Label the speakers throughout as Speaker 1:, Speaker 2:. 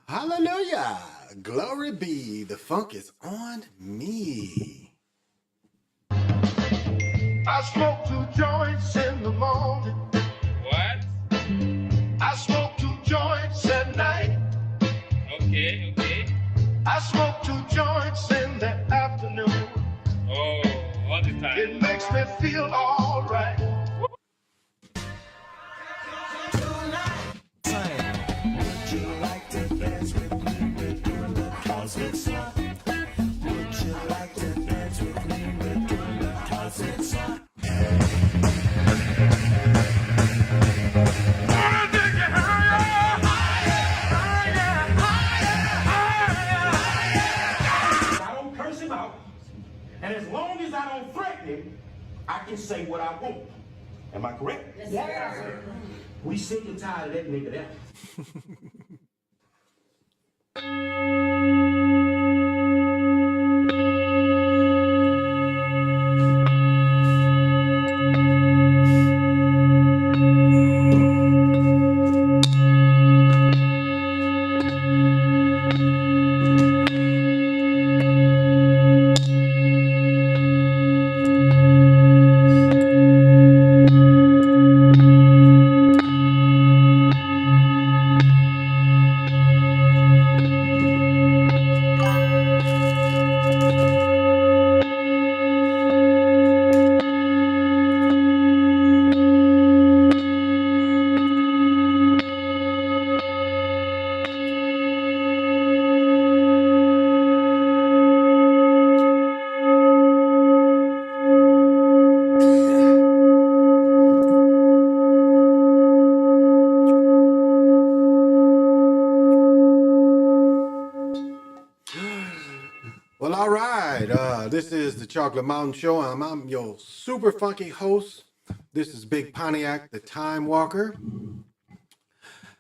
Speaker 1: Hallelujah. Glory be. The funk is on me.
Speaker 2: I smoke two joints in the morning.
Speaker 3: What?
Speaker 2: I smoke two joints at night.
Speaker 3: Okay, okay.
Speaker 2: I smoke two joints in the afternoon.
Speaker 3: Oh, all the time.
Speaker 2: It makes me feel all right.
Speaker 4: Would you like to dance with me? We're doing the closet swap. Would you like to dance with me? We're doing the closet swap.
Speaker 5: I don't curse him out. And as long as I don't threaten him, I can say what I want. Am I correct? Yes, sir. We sick and tired of that nigga there.
Speaker 1: Well, all right. This is the Chocolate Mountain Show. I'm your super funky host. This is Big Pontiac, the Time Walker.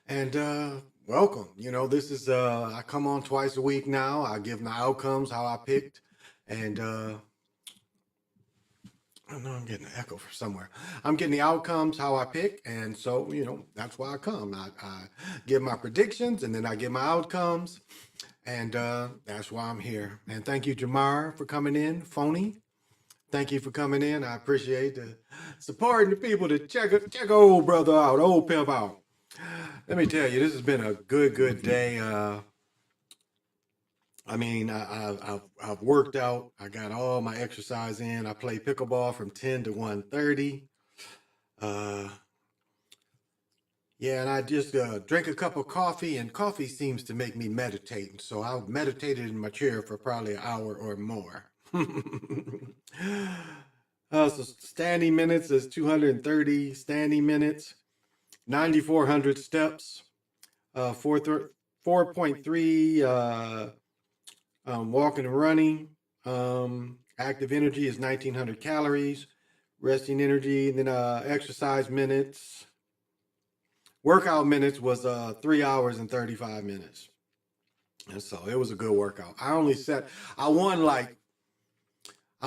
Speaker 1: And welcome. You know, this is I come on twice a week now. I give my outcomes how I picked. And I know I'm getting an echo from somewhere. I'm getting the outcomes how I pick. And so, you know, that's why I come. I give my predictions and then I give my outcomes. And that's why I'm here. And thank you, Jamar, for coming in. Phony, thank you for coming in. I appreciate the supporting the people to check old brother out, old pimp out. Let me tell you, this has been a good day. I've worked out. I got all my exercise in. I play pickleball from 10 to 1:30. Yeah, and I just drink a cup of coffee, and coffee seems to make me meditate. And so I've meditated in my chair for probably an hour or more. So standing minutes is 230 standing minutes, 9,400 steps, 4.3 walking and running. Active energy is 1,900 calories. Resting energy, then exercise minutes. Workout minutes was 3 hours and 35 minutes. And so it was a good workout. I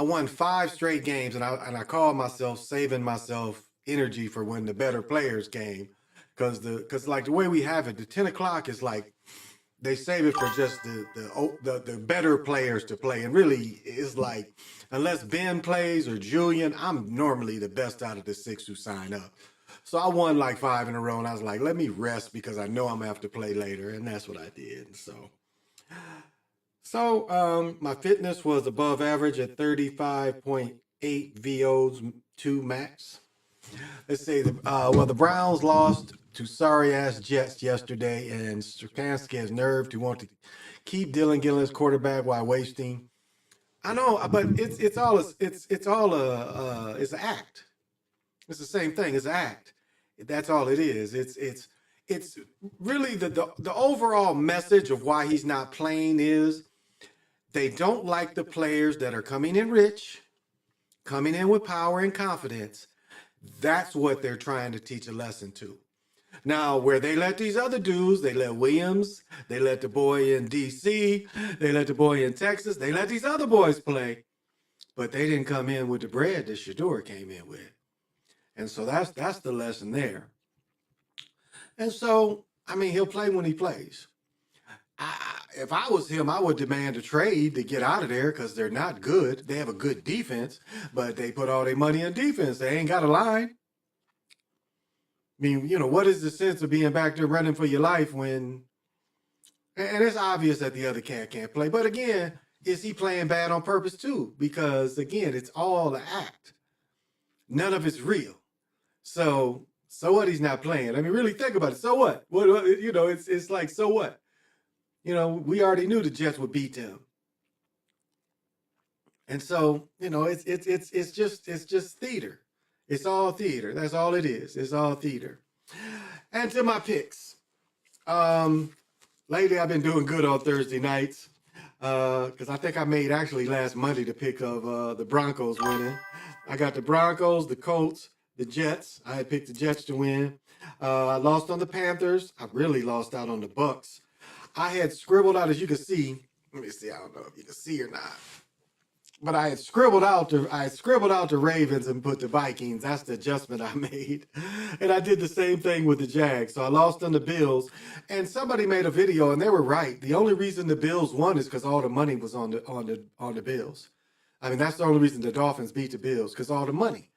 Speaker 1: won 5 straight games, and I called myself saving myself energy for when the better players game. Because like the way we have it, the 10 o'clock is like they save it for just the better players to play. And really it's like unless Ben plays or Julian, I'm normally the best out of the 6 who sign up. So I won like 5 in a row, and I was like, let me rest because I know I'm gonna have to play later, and that's what I did. So my fitness was above average at 35.8 VO2 max. Let's see. The Browns lost to sorry ass Jets yesterday, and Straczynski has nerve to want to keep Dylan Gillen's quarterback while wasting. I know, but it's all it's an act. It's the same thing. It's an act. That's all it is. It's really the overall message of why he's not playing is they don't like the players that are coming in rich, coming in with power and confidence. That's what they're trying to teach a lesson to. Now, where they let these other dudes, they let Williams, they let the boy in DC, they let the boy in Texas, they let these other boys play, but they didn't come in with the bread that Shador came in with. And so that's the lesson there. And so, I mean, he'll play when he plays. if I was him, I would demand a trade to get out of there because they're not good. They have a good defense, but they put all their money in defense. They ain't got a line. I mean, what is the sense of being back there running for your life when, and it's obvious that the other cat can't play. But again, is he playing bad on purpose too? Because again, it's all an act. None of it's real. So what? He's not playing. I mean, really think about it. So what? It's like, so what? We already knew the Jets would beat them. And so, it's just theater. It's all theater. That's all it is. It's all theater. And to my picks. Lately I've been doing good on Thursday nights. Because I think I made actually last Monday the pick of the Broncos winning. I got the Broncos, the Colts, the Jets. I had picked the Jets to win. I lost on the Panthers. I really lost out on the Bucks. I had scribbled out, as you can see. Let me see. I don't know if you can see or not. But I had scribbled out the Ravens and put the Vikings. That's the adjustment I made. And I did the same thing with the Jags. So I lost on the Bills. And somebody made a video and they were right. The only reason the Bills won is because all the money was on the Bills. I mean, that's the only reason the Dolphins beat the Bills, because all the money.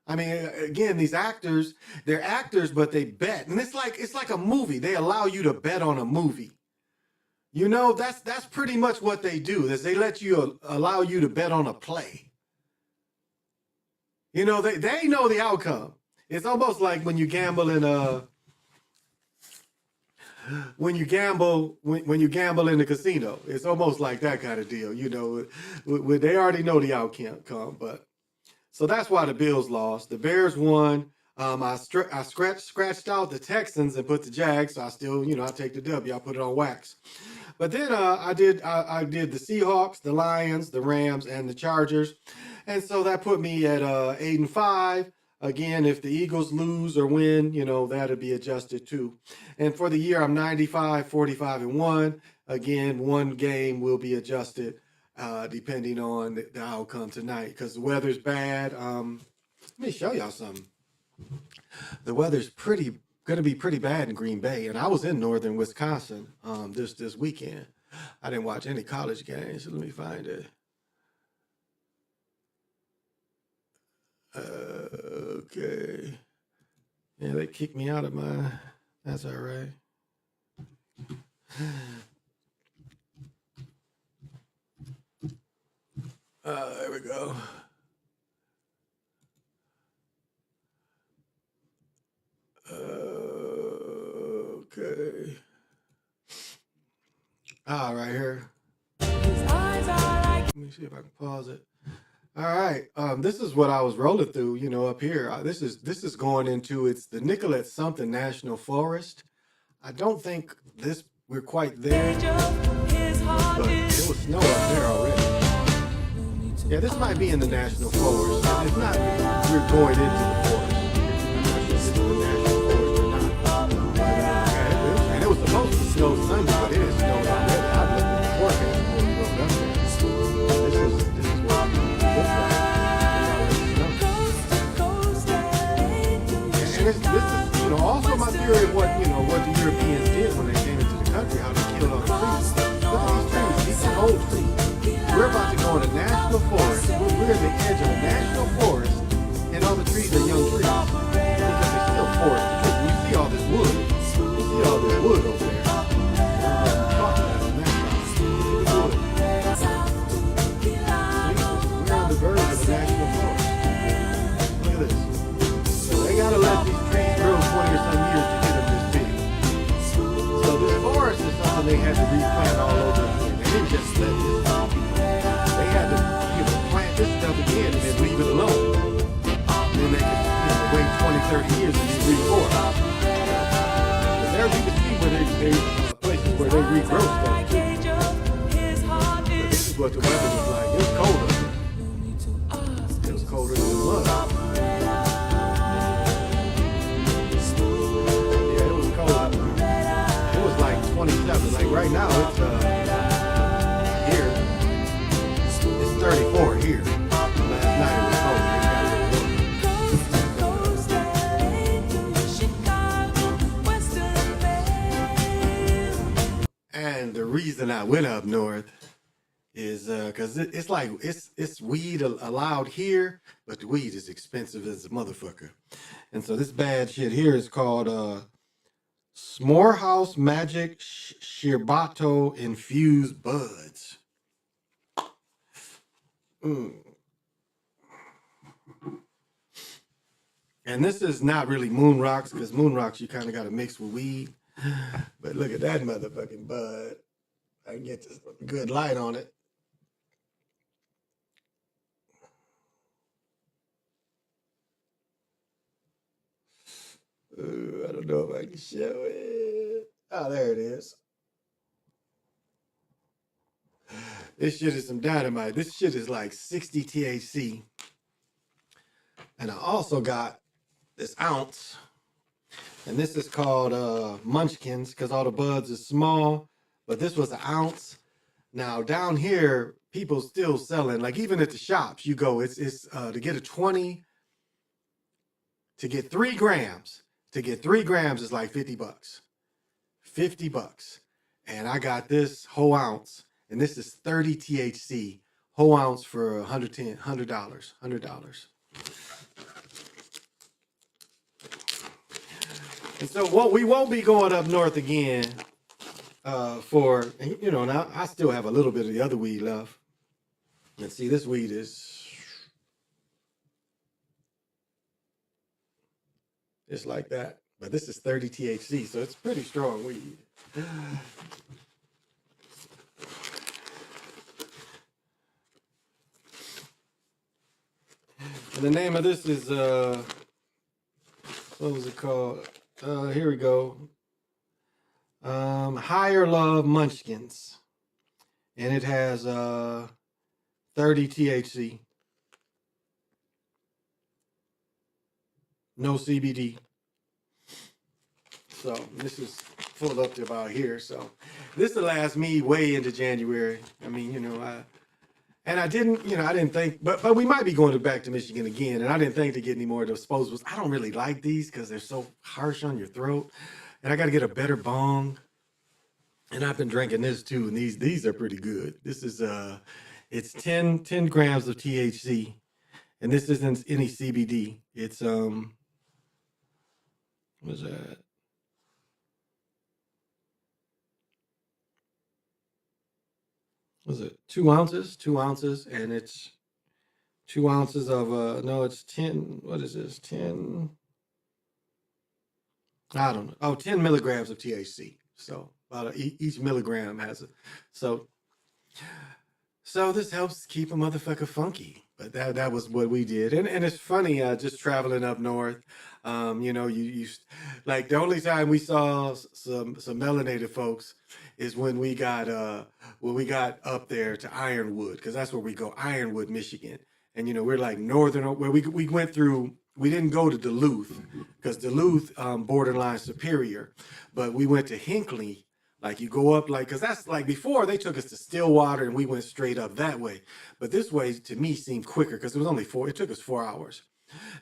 Speaker 1: I mean, again, these actors, they're actors, but they bet. And it's like a movie. They allow you to bet on a movie. That's pretty much what they do, is they allow you to bet on a play. They know the outcome. It's almost like when you gamble in in the casino. It's almost like that kind of deal. They already know the outcome. But so that's why the Bills lost. The Bears won. I scratched out the Texans and put the Jags. So I still, I take the W. I put it on wax. But then I did the Seahawks, the Lions, the Rams, and the Chargers. And so that put me at 8-5. Again, if the Eagles lose or win, that'll be adjusted too. And for the year, I'm 95, 45-1. Again, one game will be adjusted depending on the outcome tonight, because the weather's bad. Let me show y'all something. The weather's going to be pretty bad in Green Bay, and I was in northern Wisconsin this weekend. I didn't watch any college games, so let me find it. Okay. Yeah, they kicked me out of my. That's all right. There we go. Okay. Right here. Let me see if I can pause it. All right. This is what I was rolling through, up here. This is going into, it's the Nicollet something National Forest. I don't think we're quite there, but it was snow up there already. Yeah, this might be in the National Forest. If not, we're going into the forest. And it was supposed to snow Sunday, but it is snowed already. I looked at the forecast before we rode up there. This is what it looks like. And this is, also my theory of what the Europeans did when they came into the country, how they killed all the trees. Look at these trees, these are old trees. We're about to go in a national forest. We're at the edge of a national forest, and all the trees are young trees because they're still forest. You see all this wood. You see all this wood over there. We're on the verge of the national forest. Look at this. So they gotta let these trees grow 20 or some years to get them this big. So this forest is something they had to replant all over again. They didn't just let this. They had to, plant this stuff again and then leave it alone. And then they could, wait 20, 30 years and then reforest. But there you can see where there's places where they regrow stuff too. But this is what the weather was like. It was cold up there. It was colder than it was. Yeah, it was cold up there. It was like 27. Like right now, it's here. It's 34 here. Last night it was cold. And the reason I went up north is because it's like it's weed allowed here, but the weed is expensive as a motherfucker. And so this bad shit here is called S'morehouse Magic Shirbato Infused Buds. Mm. And this is not really moon rocks, because moon rocks you kind of got to mix with weed. But look at that motherfucking bud. I can get this good light on it. I don't know if I can show it. Oh, there it is. This shit is some dynamite. This shit is like 60 THC. And I also got this ounce. And this is called Munchkins, because all the buds is small. But this was an ounce. Now down here, people still selling, like even at the shops, you go, it's to get a 20, to get 3 grams. To get 3 grams is like $50. $50. And I got this whole ounce, and this is 30 THC, whole ounce for $100. And so what we won't be going up north again for, you know, now I still have a little bit of the other weed left. And see, this weed is, it's like that. But this is 30 THC, so it's pretty strong weed. And the name of this is, what was it called? Here we go. Higher Love Munchkins. And it has 30 THC. No CBD. So this is full up to about here. So this will last me way into January. I mean, you know, I didn't think, but we might be going back to Michigan again. And I didn't think to get any more of those disposables. I don't really like these because they're so harsh on your throat. And I got to get a better bong. And I've been drinking this too. And these are pretty good. This is, it's 10 grams of THC. And this isn't any CBD. It's, what is that? Was it 2 ounces? 2 ounces, and it's 2 ounces of no, it's 10. What is this? 10. I don't know. Oh, 10 milligrams of THC. So about each milligram has it. So this helps keep a motherfucker funky. But that was what we did, and it's funny, just traveling up north. You know, you like the only time we saw some melanated folks is when we got up there to Ironwood, because that's where we go, Ironwood, Michigan. And you know, we're like northern, where we went through. We didn't go to Duluth, because Duluth borderline Superior, but we went to Hinckley. Like you go up, like, because that's like before they took us to Stillwater and we went straight up that way. But this way to me seemed quicker because it was only it took us 4 hours.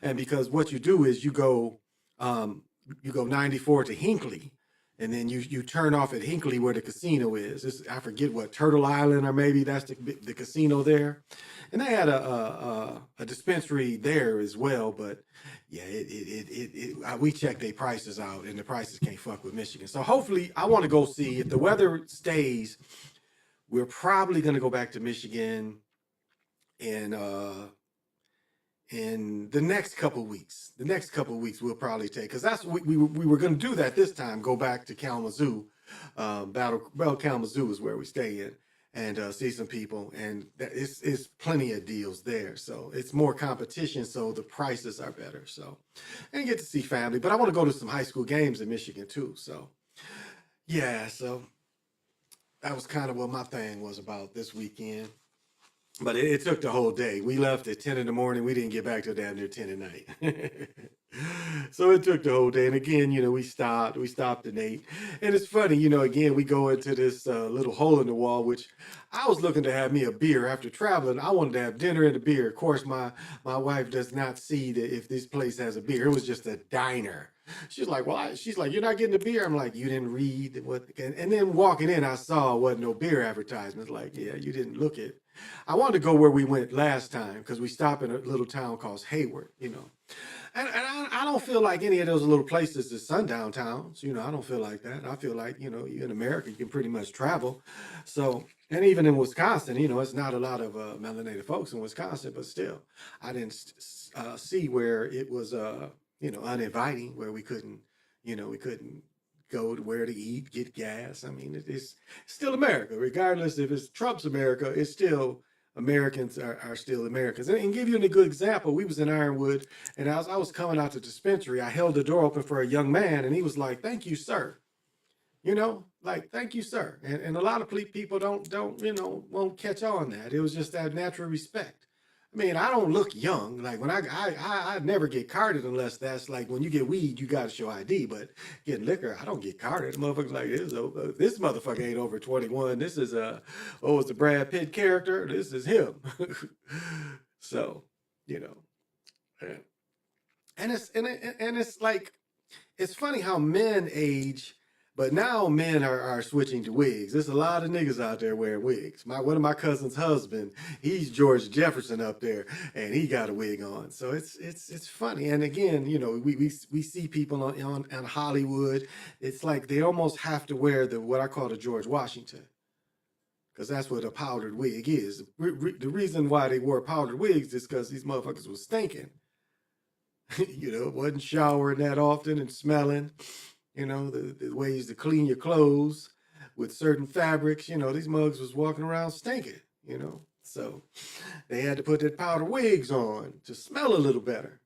Speaker 1: And because what you do is you go 94 to Hinckley, and then you turn off at Hinckley where the casino is. I forget what, Turtle Island, or maybe that's the casino there. And they had a dispensary there as well, but yeah, we checked their prices out, and the prices can't fuck with Michigan. So hopefully, I want to go see if the weather stays. We're probably gonna go back to Michigan in the next couple weeks. The next couple weeks we'll probably take, because that's what we were gonna do that this time. Go back to Kalamazoo. Kalamazoo is where we stay in. And see some people, and it's plenty of deals there. So it's more competition, so the prices are better. So, and get to see family. But I want to go to some high school games in Michigan too. So, yeah. So that was kind of what my thing was about this weekend. But it took the whole day. We left at 10 in the morning. We didn't get back till down near 10 at night. So it took the whole day. And again, you know, we stopped and ate. And it's funny, you know, again, we go into this little hole in the wall, which I was looking to have me a beer after traveling. I wanted to have dinner and a beer. Of course, my wife does not see that if this place has a beer. It was just a diner. She's like, why? She's like, you're not getting the beer. I'm like, you didn't read what, and then walking in, I saw wasn't no beer advertisements. Like, yeah, you didn't look at. I wanted to go where we went last time because we stopped in a little town called Hayward, you know. And I don't feel like any of those little places is sundown towns. You know, I don't feel like that. I feel like, you know, you in America, you can pretty much travel. So, and even in Wisconsin, you know, it's not a lot of melanated folks in Wisconsin, but still, I didn't see where it was, you know, uninviting, where we couldn't, you know, we couldn't go to where to eat, get gas. I mean, it's still America, regardless if it's Trump's America, it's still Americans are still Americans. And give you a good example, we was in Ironwood, and as I was coming out the dispensary, I held the door open for a young man, and he was like, "Thank you, sir." You know, like, "Thank you, sir." And a lot of people don't you know, won't catch on that. It was just that natural respect. I mean, I don't look young. Like when I never get carded unless that's like when you get weed, you got to show ID. But getting liquor, I don't get carded. Motherfuckers like this motherfucker ain't over 21. This is oh, it's the Brad Pitt character. This is him. So, you know, yeah. And it's like it's funny how men age, but now men are switching to wigs. There's a lot of niggas out there wearing wigs. One of my cousin's husband, he's George Jefferson up there, and he got a wig on. So it's funny. And again, you know, we see people on Hollywood. It's like they almost have to wear the what I call the George Washington, because that's what a powdered wig is. The reason why they wore powdered wigs is because these motherfuckers was stinking. You know, wasn't showering that often and smelling. You know, the ways to clean your clothes with certain fabrics. You know, these mugs was walking around stinking, you know. So they had to put their powder wigs on to smell a little better.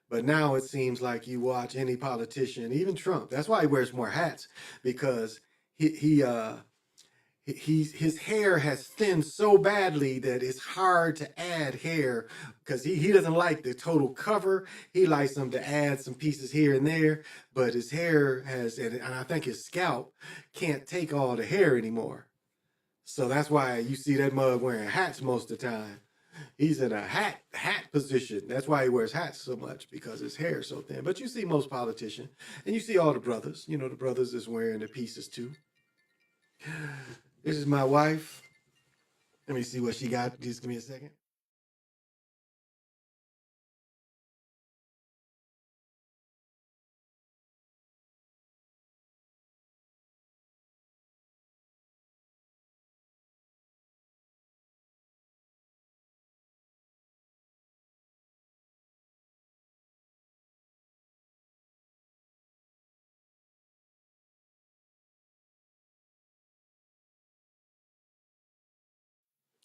Speaker 1: But now it seems like you watch any politician, even Trump. That's why he wears more hats, because his hair has thinned so badly that it's hard to add hair, because he doesn't like the total cover. He likes them to add some pieces here and there, but his hair has, and I think his scalp can't take all the hair anymore. So that's why you see that mug wearing hats most of the time. He's in a hat position. That's why he wears hats so much, because his hair is so thin. But you see most politicians, and you see all the brothers. You know, the brothers is wearing the pieces too. This is my wife. Let me see what she got. Just give me a second.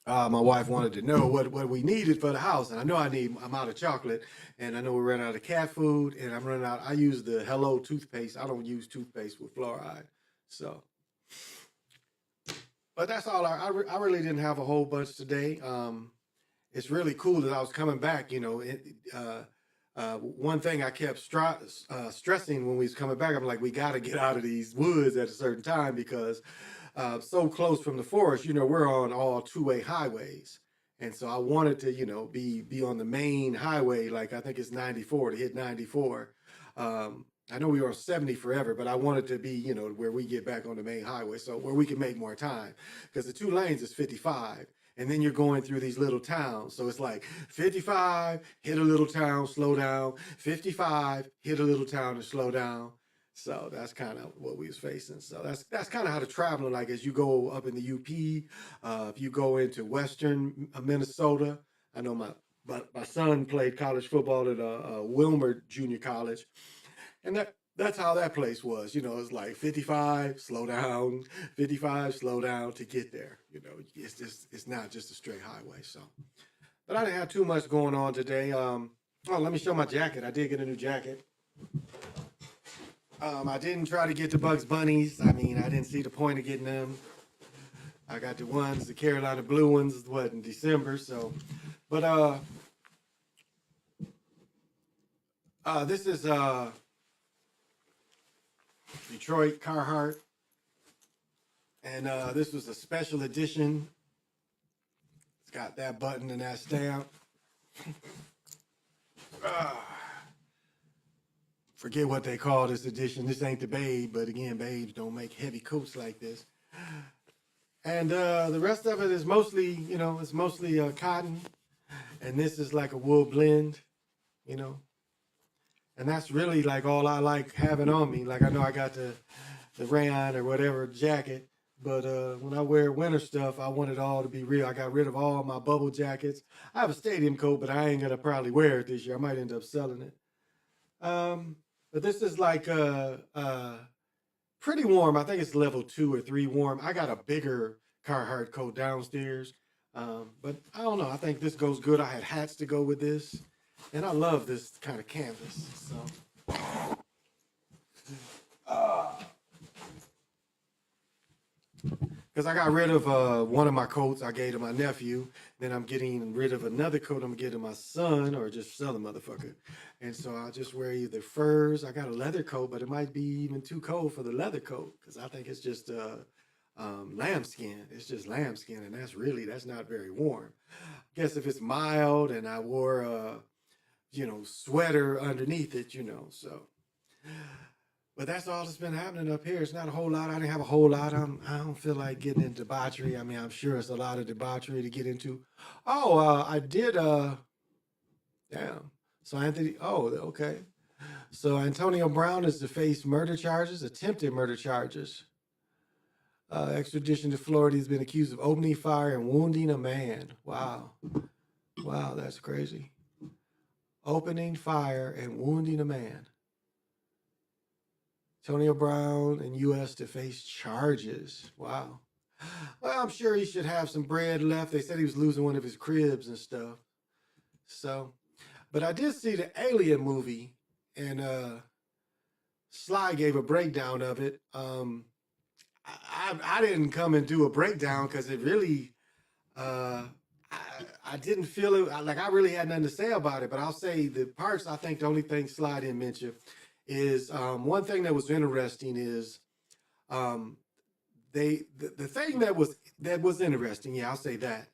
Speaker 1: My wife wanted to know what we needed for the house, and I know I'm out of chocolate, and I know we ran out of cat food, and I'm running out. I use the Hello toothpaste. I don't use toothpaste with fluoride, so. But that's all. I really didn't have a whole bunch today. It's really cool that I was coming back. You know, one thing I kept stressing when we was coming back, I'm like, we got to get out of these woods at a certain time, because so close from the forest, you know, we're on all two-way highways. And so I wanted to, you know, be on the main highway, like I think it's 94, to hit 94. I know we were on 70 forever, but I wanted to be, you know, where we get back on the main highway, so where we can make more time, because the two lanes is 55. And then you're going through these little towns. So it's like 55, hit a little town, slow down. 55, hit a little town and slow down. So that's kind of what we was facing. So that's kind of how the traveling, like as you go up in the UP, if you go into western Minnesota. I know my son played college football at Wilmer Junior College, and that's how that place was. You know, it's like 55, slow down, 55, slow down to get there. You know, it's not just a straight highway. So, but I didn't have too much going on today. Oh, let me show my jacket. I did get a new jacket. I didn't try to get the Bugs Bunnies. I mean, I didn't see the point of getting them. I got the Carolina blue ones, in December. So, but this is Detroit Carhartt, and this was a special edition. It's got that button and that stamp. forget what they call this edition. This ain't the Babe, but again, Babes don't make heavy coats like this. And the rest of it is mostly, it's mostly cotton. And this is like a wool blend, you know. And that's really like all I like having on me. Like I know I got the rayon or whatever jacket, but when I wear winter stuff, I want it all to be real. I got rid of all my bubble jackets. I have a stadium coat, but I ain't gonna probably wear it this year. I might end up selling it. But this is like pretty warm. I think it's level 2 or 3 warm. I got a bigger Carhartt coat downstairs. But I don't know. I think this goes good. I had hats to go with this. And I love this kind of canvas. So because I got rid of one of my coats I gave to my nephew. Then I'm getting rid of another coat I'm getting to my son, or just sell the motherfucker. And so I'll just wear either furs. I got a leather coat, but it might be even too cold for the leather coat because I think it's just lambskin. It's just lambskin, and that's not very warm. I guess if it's mild and I wore a sweater underneath it, so. But that's all that's been happening up here. It's not a whole lot. I didn't have a whole lot. I don't feel like getting into debauchery. I mean, I'm sure it's a lot of debauchery to get into. Oh, I did, damn. So okay. So Antonio Brown is to face murder charges, attempted murder charges. Extradition to Florida. He's been accused of opening fire and wounding a man. Wow. Wow, that's crazy. Opening fire and wounding a man. Antonio Brown in U.S. to face charges. Wow. Well, I'm sure he should have some bread left. They said he was losing one of his cribs and stuff. So, but I did see the Alien movie, and Sly gave a breakdown of it. I didn't come and do a breakdown because it really, I didn't feel it. Like I really had nothing to say about it. But I'll say the parts. I think the only thing Sly didn't mention is one thing that was interesting is the thing that was interesting. Yeah, I'll say that.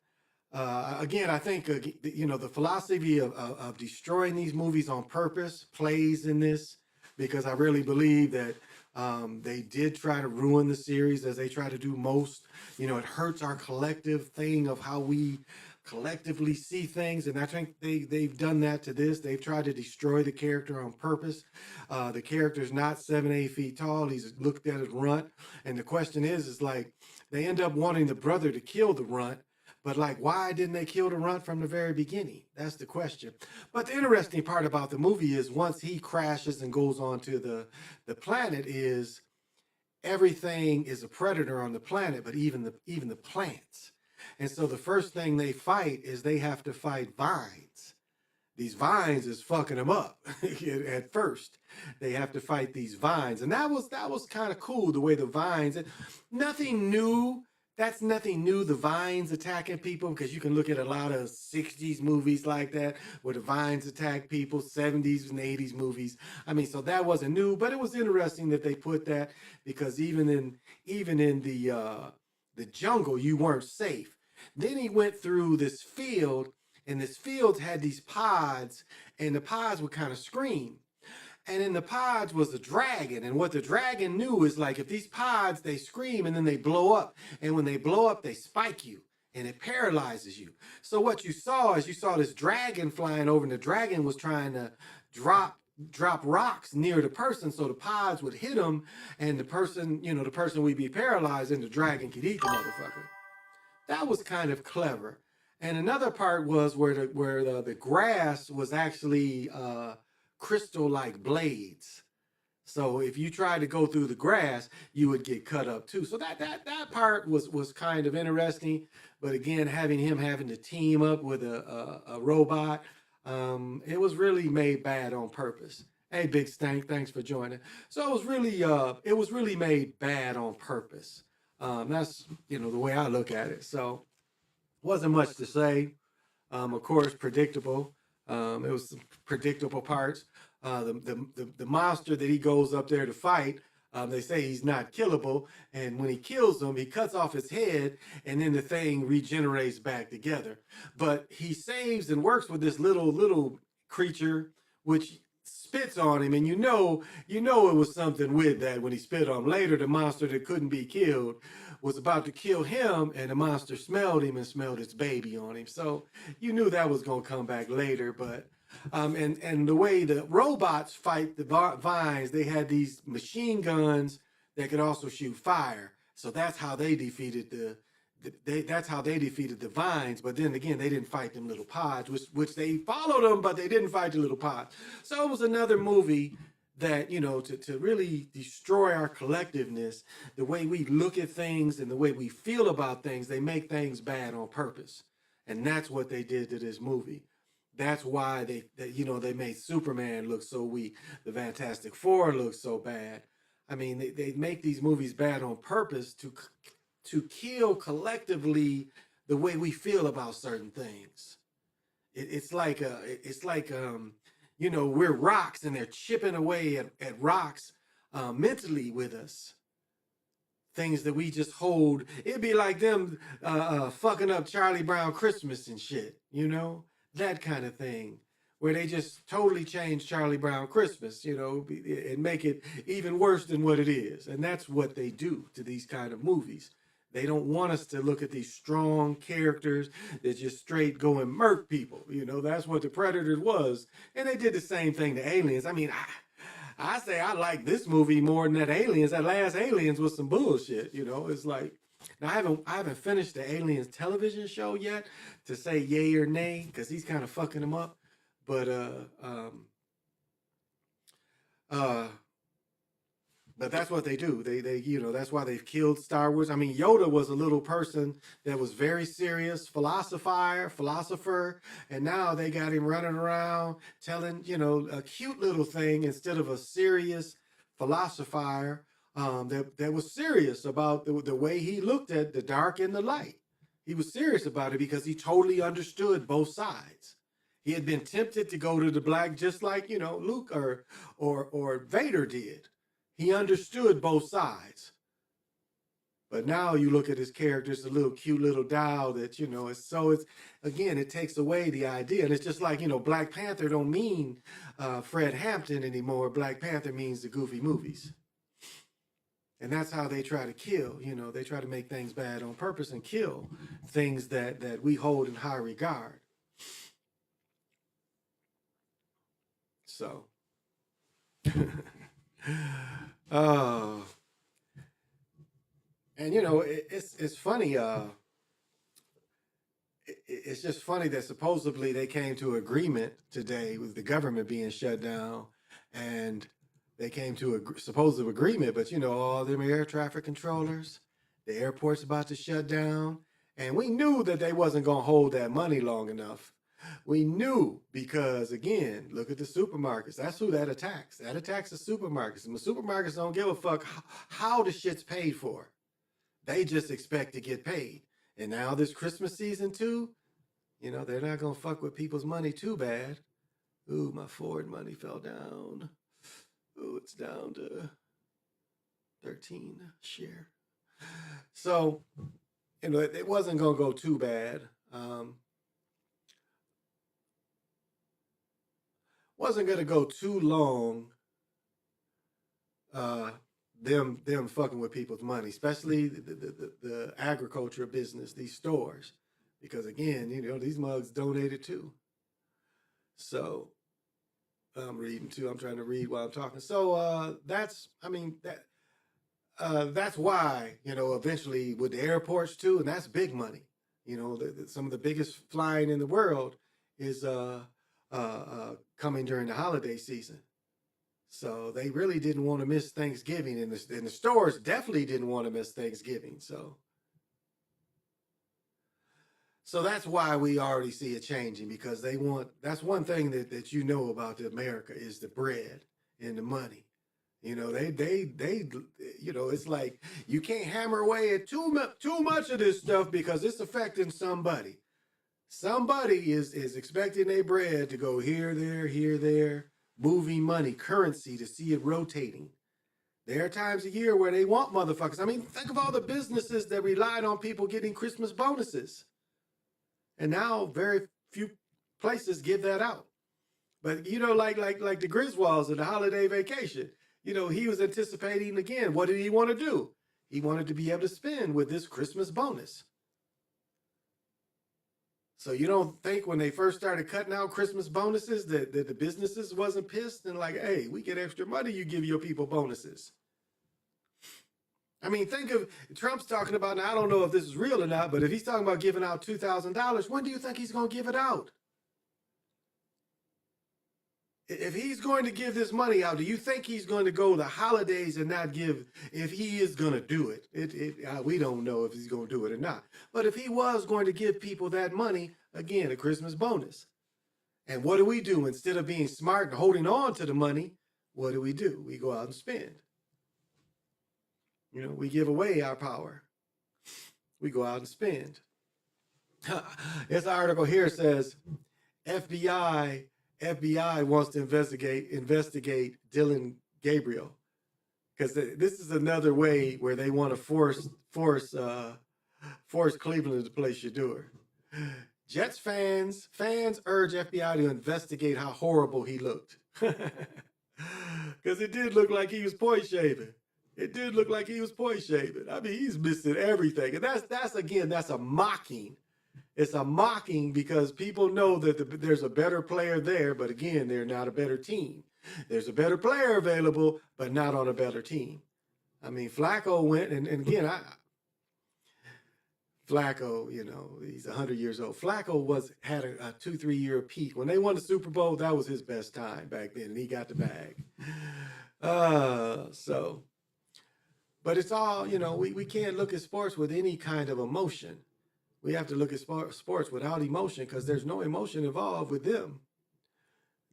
Speaker 1: Again, I think the philosophy of destroying these movies on purpose plays in this, because I really believe that they did try to ruin the series, as they try to do most. It hurts our collective thing of how we collectively see things, and I think they've done that to this. They've tried to destroy the character on purpose. The character's not 7-8 feet tall. He's looked at as runt, and the question is like they end up wanting the brother to kill the runt, but like why didn't they kill the runt from the very beginning? That's the question. But the interesting part about the movie is once he crashes and goes onto the planet, is everything is a predator on the planet, but even the plants. And so the first thing they fight is they have to fight vines. These vines is fucking them up at first. They have to fight these vines. And that was kind of cool, the way the vines, nothing new. That's nothing new, the vines attacking people, because you can look at a lot of 60s movies like that where the vines attack people, 70s and 80s movies. I mean, so that wasn't new, but it was interesting that they put that, because even in the jungle, you weren't safe. Then he went through this field, and this field had these pods, and the pods would kind of scream. And in the pods was a dragon. And what the dragon knew is like, if these pods, they scream and then they blow up. And when they blow up, they spike you and it paralyzes you. So what you saw is this dragon flying over, and the dragon was trying to drop rocks near the person so the pods would hit him, and the person would be paralyzed, and the dragon could eat the motherfucker. That was kind of clever. And another part was where the grass was actually crystal-like blades. So if you tried to go through the grass, you would get cut up too. So that part was kind of interesting. But again, having to team up with a robot, it was really made bad on purpose. Hey, Big Stank, thanks for joining. So it was really made bad on purpose. That's the way I look at it. So wasn't much to say. Of course, predictable. It was some predictable parts. The monster that he goes up there to fight, they say he's not killable, and when he kills him, he cuts off his head, and then the thing regenerates back together. But he saves and works with this little creature, which spits on him, and you know it was something with that when he spit on him. Later, the monster that couldn't be killed was about to kill him, and the monster smelled him and smelled its baby on him. So you knew that was gonna come back later. But and the way the robots fight the vines, they had these machine guns that could also shoot fire. So that's how they defeated that's how they defeated the vines. But then again, they didn't fight them little pods, which they followed them, but they didn't fight the little pods. So it was another movie that, to really destroy our collectiveness, the way we look at things and the way we feel about things. They make things bad on purpose, and that's what they did to this movie. That's why they made Superman look so weak. The Fantastic Four looks so bad. I mean, they make these movies bad on purpose to kill collectively the way we feel about certain things. It's like we're rocks, and they're chipping away at rocks mentally with us. Things that we just hold. It'd be like them fucking up Charlie Brown Christmas and shit, that kind of thing, where they just totally change Charlie Brown Christmas, and make it even worse than what it is. And that's what they do to these kind of movies. They don't want us to look at these strong characters that just straight go and murk people. That's what the Predator was. And they did the same thing to Aliens. I mean, I say I like this movie more than that Aliens. That last Aliens was some bullshit. It's like, now I haven't finished the Aliens television show yet to say yay or nay, because he's kind of fucking them up. But but that's what they do. They that's why they've killed Star Wars. I mean, Yoda was a little person that was very serious, philosopher, and now they got him running around telling, a cute little thing instead of a serious philosopher that was serious about the way he looked at the dark and the light. He was serious about it because he totally understood both sides. He had been tempted to go to the black, just like, Luke or Vader did. He understood both sides. But now you look at his character, it's a little cute little doll that, it takes away the idea. And it's just like, Black Panther don't mean Fred Hampton anymore. Black Panther means the Goofy movies. And that's how they try to kill, they try to make things bad on purpose and kill things that we hold in high regard. So, and it's funny. It's just funny that supposedly they came to agreement today with the government being shut down, and they came to a supposed agreement. But all them air traffic controllers, the airport's about to shut down, and we knew that they wasn't gonna hold that money long enough. We knew because, again, look at the supermarkets. That's who that attacks. That attacks the supermarkets. And the supermarkets don't give a fuck how the shit's paid for. They just expect to get paid. And now this Christmas season too, they're not going to fuck with people's money too bad. Ooh, my Ford money fell down. Ooh, it's down to 13 share. So, it wasn't going to go too bad. Wasn't gonna go too long. Them fucking with people's money, especially the agriculture business, these stores, because again, these mugs donated too. So I'm reading too. I'm trying to read while I'm talking. So that's why eventually with the airports too, and that's big money. Some of the biggest flying in the world is coming during the holiday season. So they really didn't want to miss Thanksgiving, and the stores definitely didn't want to miss Thanksgiving. So that's why we already see it changing, because that's one thing that about America is the bread and the money. It's like you can't hammer away at too much of this stuff because it's affecting somebody. Somebody is expecting their bread to go here, there, moving money, currency, to see it rotating. There are times a year where they want motherfuckers. I mean, think of all the businesses that relied on people getting Christmas bonuses. And now very few places give that out. But you know, like the Griswolds in the holiday vacation, you know, he was anticipating again. What did he want to do? He wanted to be able to spend with this Christmas bonus. So you don't think when they first started cutting out Christmas bonuses that the businesses wasn't pissed and like, hey, we get extra money, you give your people bonuses. I mean, think of Trump's talking about, now I don't know if this is real or not, but if he's talking about giving out $2,000, when do you think he's going to give it out? If he's going to give this money out, do you think he's going to go the holidays and not give, if he is going to do it, we don't know if he's going to do it or not. But if he was going to give people that money, again, a Christmas bonus. And what do we do? Instead of being smart and holding on to the money, what do? We go out and spend. You know, we give away our power. We go out and spend. This article here says, FBI wants to investigate Dylan Gabriel, because this is another way where they want to force Cleveland to play Shador. Jets fans urge FBI to investigate how horrible he looked, because it did look like he was point shaving. It did look like he was point shaving. I mean, he's missing everything, and that's a mocking. It's a mocking because people know that there's a better player there, but again, they're not a better team. There's a better player available, but not on a better team. I mean, Flacco went, and again, Flacco, you know, he's 100 years old. Flacco had a 2-3 year peak. When they won the Super Bowl, that was his best time back then, and he got the bag. But it's all, you know, we can't look at sports with any kind of emotion. We have to look at sports without emotion because there's no emotion involved with them.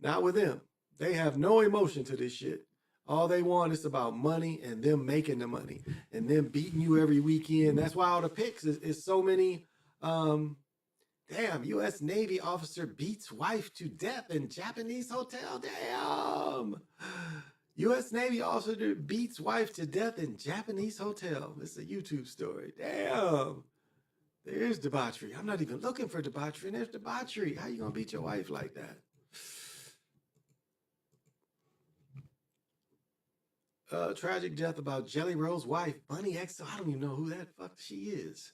Speaker 1: Not with them. They have no emotion to this shit. All they want is about money and them making the money and them beating you every weekend. That's why all the picks is so many. Damn, U.S. Navy officer beats wife to death in Japanese hotel. Damn. U.S. Navy officer beats wife to death in Japanese hotel. It's a YouTube story. Damn. There's debauchery. I'm not even looking for debauchery, and there's debauchery. How you gonna beat your wife like that? Tragic death about Jelly Roll's wife, Bunny X. I don't even know who that fuck she is.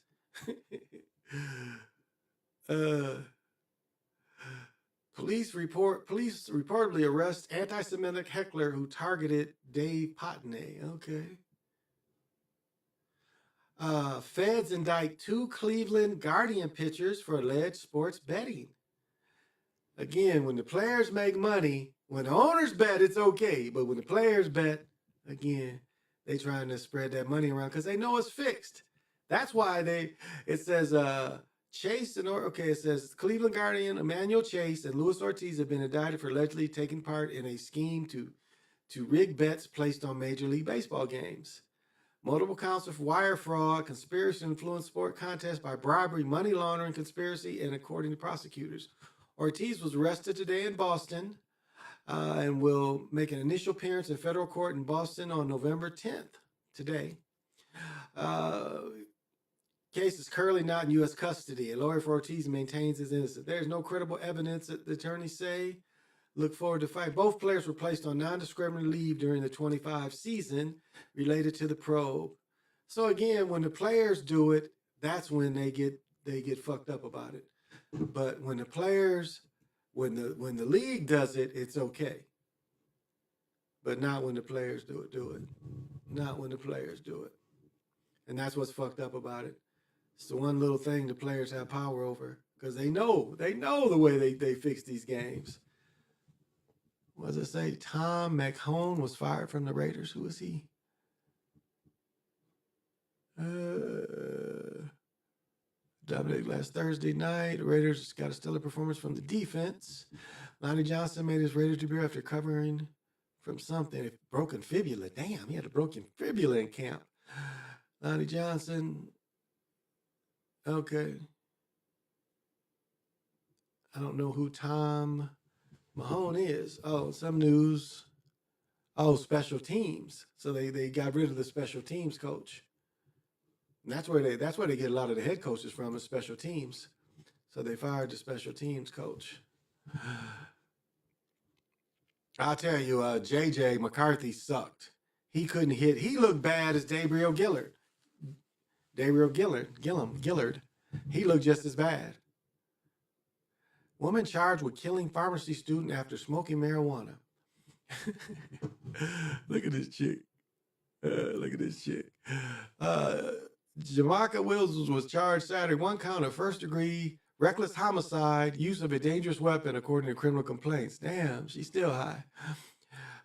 Speaker 1: Police reportedly arrest anti-Semitic heckler who targeted Dave Potney. Okay. Feds indict 2 Cleveland Guardian pitchers for alleged sports betting. Again, when the players make money, when the owners bet, it's okay. But when the players bet, again, they trying to spread that money around because they know it's fixed. That's why it says Chase and it says Cleveland Guardian, Emmanuel Chase and Luis Ortiz have been indicted for allegedly taking part in a scheme to rig bets placed on Major League Baseball games. Multiple counts of wire fraud, conspiracy to influence sport contests by bribery, money laundering, conspiracy, and according to prosecutors. Ortiz was arrested today in Boston and will make an initial appearance in federal court in Boston on November 10th, today. Case is currently not in U.S. custody. A lawyer for Ortiz maintains his innocence. There's no credible evidence, the attorneys say. Look forward to fight. Both players were placed on non-discriminatory leave during the 25 season related to the probe. So again, when the players do it, that's when they get fucked up about it. But when the players, when the league does it, it's okay. But not when the players do it. Not when the players do it. And that's what's fucked up about it. It's the one little thing the players have power over because they know the way they fix these games. What does it say? Tom McHone was fired from the Raiders. Who is he? Dominated last Thursday night. The Raiders got a stellar performance from the defense. Lonnie Johnson made his Raiders debut after covering from something. Broken fibula. Damn, he had a broken fibula in camp. Lonnie Johnson. Okay. I don't know who Tom Mahone is. Oh, some news. Oh, special teams. So they got rid of the special teams coach. And that's where they get a lot of the head coaches from, is special teams. So they fired the special teams coach. I'll tell you, JJ McCarthy sucked. He couldn't hit. He looked bad as Gabriel Gillard. Gillard. He looked just as bad. Woman charged with killing pharmacy student after smoking marijuana. Look at this chick. Look at this chick. Jamaica Wills was charged Saturday, one count of first-degree reckless homicide, use of a dangerous weapon, according to criminal complaints. Damn, she's still high.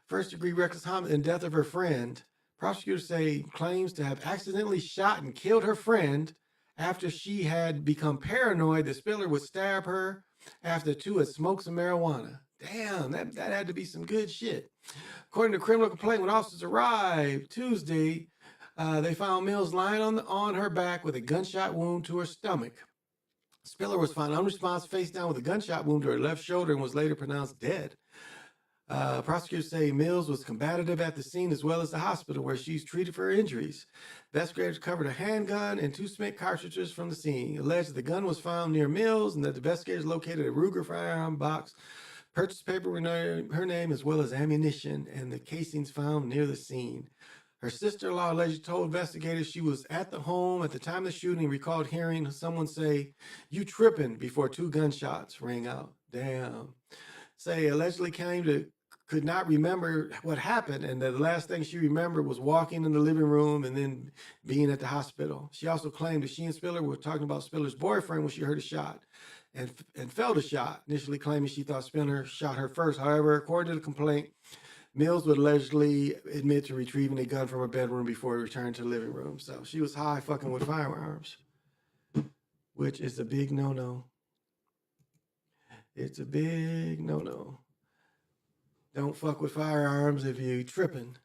Speaker 1: First-degree reckless homicide and death of her friend. Prosecutors say claims to have accidentally shot and killed her friend after she had become paranoid that Spiller would stab her after the two had smoked some marijuana. Damn, that had to be some good shit. According to criminal complaint, when officers arrived Tuesday, they found Mills lying on her back with a gunshot wound to her stomach. Spiller was found unresponsive, face down with a gunshot wound to her left shoulder and was later pronounced dead. Prosecutors say Mills was combative at the scene as well as the hospital where she's treated for her injuries. Investigators recovered a handgun and 2 Smith cartridges from the scene. Alleged that the gun was found near Mills and that the investigators located a Ruger firearm box, purchase paper with her name as well as ammunition, and the casings found near the scene. Her sister-in-law allegedly told investigators she was at the home at the time of the shooting and recalled hearing someone say, "You tripping," before 2 gunshots rang out. Damn. Say allegedly could not remember what happened, and the last thing she remembered was walking in the living room and then being at the hospital. She also claimed that she and Spiller were talking about Spiller's boyfriend when she heard a shot and felt a shot, initially claiming she thought Spiller shot her first. However, according to the complaint, Mills would allegedly admit to retrieving a gun from her bedroom before he returned to the living room. So she was high fucking with firearms, which is a big no-no. It's a big no-no. Don't fuck with firearms if you tripping.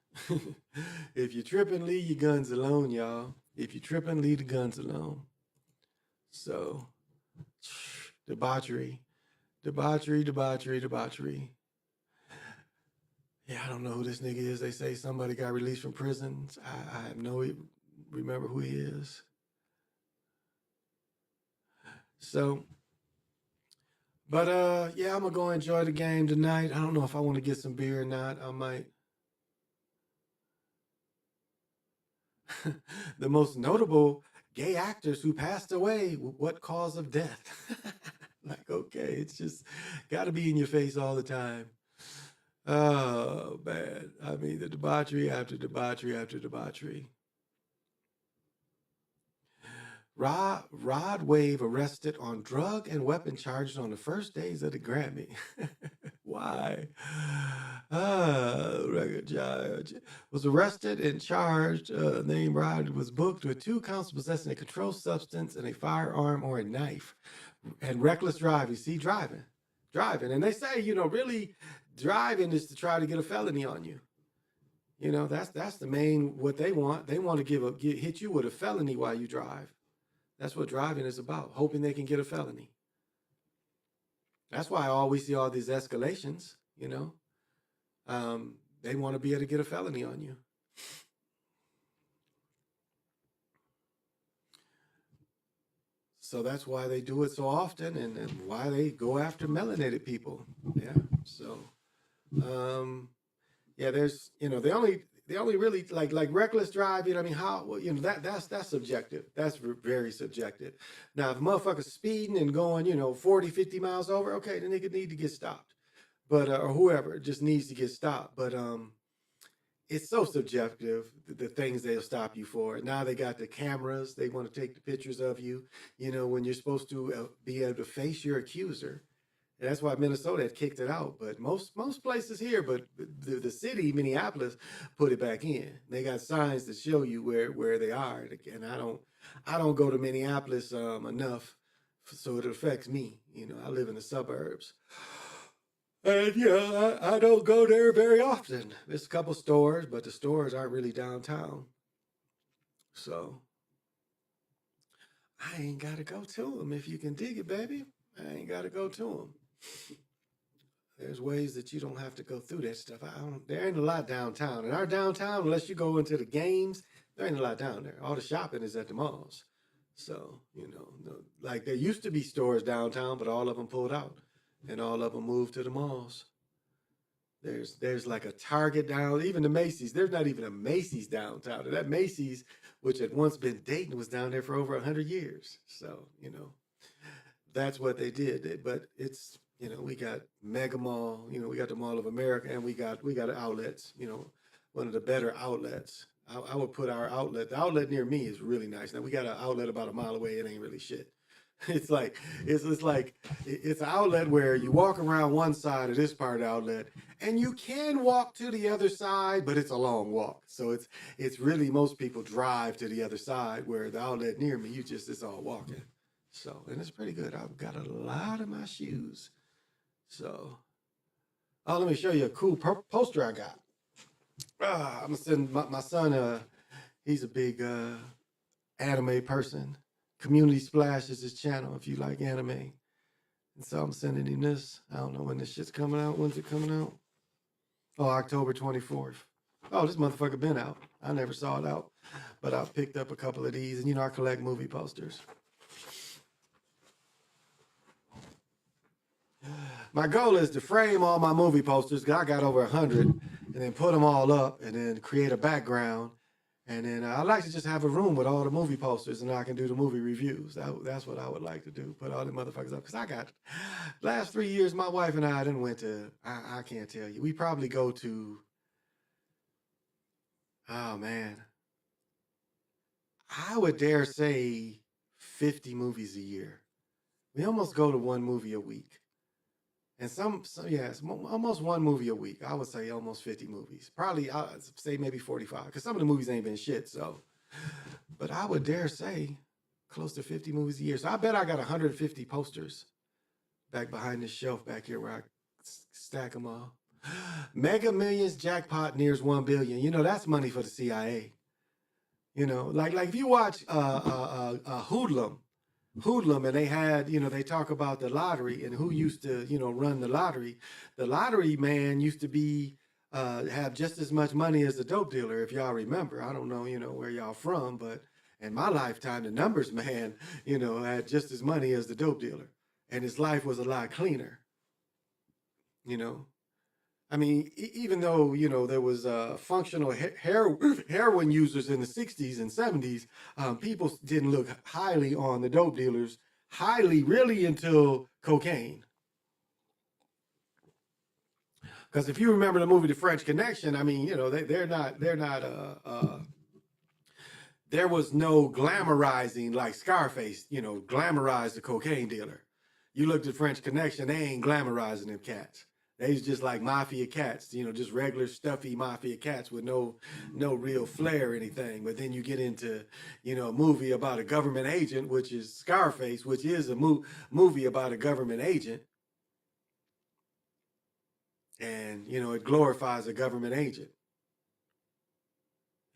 Speaker 1: If you tripping, leave your guns alone, y'all. If you tripping, leave the guns alone. So, debauchery. Yeah, I don't know who this nigga is. They say somebody got released from prison. I have no remember who he is. So, but yeah, I'm gonna go enjoy the game tonight. I don't know if I want to get some beer or not. I might. The most notable gay actors who passed away. What cause of death? Like, okay, it's just got to be in your face all the time. Oh, man. I mean, the debauchery after debauchery after debauchery. Rod Wave arrested on drug and weapon charges on the first days of the Grammy. Why? Record judge was arrested and charged. Named Rod was booked with 2 counts of possessing a controlled substance and a firearm or a knife, and reckless driving. See, driving, and they say, really, driving is to try to get a felony on you. That's the main what they want. They want to hit you with a felony while you drive. That's what driving is about, hoping they can get a felony. That's why I always see all these escalations, They want to be able to get a felony on you. So that's why they do it so often and why they go after melanated people. Yeah. So, yeah, there's, they only really like reckless driving. I mean, that's subjective. That's very subjective. Now, if a motherfucker's speeding and going, 40, 50 miles over, okay, the nigga need to get stopped. But, or whoever just needs to get stopped. But, it's so subjective, the things they'll stop you for. Now they got the cameras. They want to take the pictures of you, when you're supposed to be able to face your accuser. And that's why Minnesota had kicked it out. But most places here, but the city, Minneapolis, put it back in. They got signs to show you where they are. And I don't go to Minneapolis enough, so it affects me. I live in the suburbs. And yeah, I don't go there very often. There's a couple stores, but the stores aren't really downtown. So I ain't got to go to them if you can dig it, baby. I ain't got to go to them. There's ways that you don't have to go through that stuff. There ain't a lot downtown. In our downtown, unless you go into the games, there ain't a lot down there. All the shopping is at the malls. So, like there used to be stores downtown, but all of them pulled out and all of them moved to the malls. There's like a Target down, even the Macy's. There's not even a Macy's downtown. And that Macy's, which had once been Dayton, was down there for over 100 years. So that's what they did. But it's we got Mega Mall. We got the Mall of America, and we got outlets. One of the better outlets. I would put our outlet. The outlet near me is really nice. Now we got an outlet about a mile away. It ain't really shit. It's like it's an outlet where you walk around one side of this part of the outlet, and you can walk to the other side, but it's a long walk. So it's really most people drive to the other side. Where the outlet near me, it's all walking. So and it's pretty good. I've got a lot of my shoes. So let me show you a cool poster I got. I'm gonna send my son. He's a big anime person. Community Splash is his channel if you like anime. And so I'm sending him this. I don't know when this shit's coming out. When's it coming out? Oh, October 24th. Oh, this motherfucker been out. I never saw it out. But I picked up a couple of these. And I collect movie posters. My goal is to frame all my movie posters, because I got over 100, and then put them all up and then create a background. And then I like to just have a room with all the movie posters, and I can do the movie reviews. That's what I would like to do. Put all the motherfuckers up. Because I got, last 3 years, my wife and I done went to, I can't tell you. We probably go to, oh man, I would dare say 50 movies a year. We almost go to one movie a week. And it's almost one movie a week. I would say almost 50 movies. Probably, I'd say maybe 45, because some of the movies ain't been shit, so. But I would dare say close to 50 movies a year. So I bet I got 150 posters back behind this shelf back here where I stack them all. Mega Millions jackpot nears 1 billion. That's money for the CIA. Like if you watch Hoodlum, and they had, they talk about the lottery and who used to, run the lottery. The lottery man used to be, have just as much money as the dope dealer, if y'all remember. I don't know, where y'all from, but in my lifetime, the numbers man, had just as money as the dope dealer. And his life was a lot cleaner. I mean, even though, there was functional heroin users in the 60s and 70s, people didn't look highly on the dope dealers, really until cocaine. Because if you remember the movie The French Connection, I mean, they're not, there was no glamorizing like Scarface, glamorized the cocaine dealer. You looked at French Connection, they ain't glamorizing them cats. They's just like mafia cats, just regular stuffy mafia cats with no real flair or anything. But then you get into, a movie about a government agent, which is Scarface, which is a movie about a government agent. And, it glorifies a government agent.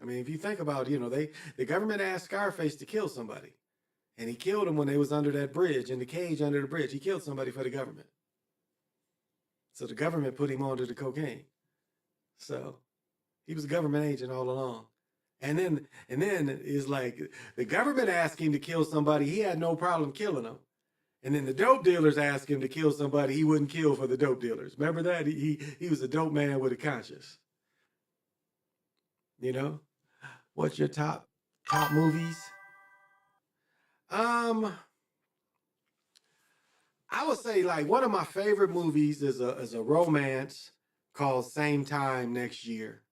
Speaker 1: I mean, if you think about it, the government asked Scarface to kill somebody. And he killed him when they was under that bridge, in the cage under the bridge. He killed somebody for the government. So the government put him onto the cocaine. So he was a government agent all along. And then it's like the government asked him to kill somebody. He had no problem killing them. And then the dope dealers asked him to kill somebody he wouldn't kill for the dope dealers. Remember that? He was a dope man with a conscience. What's your top movies? I would say like one of my favorite movies is a romance called Same Time Next Year.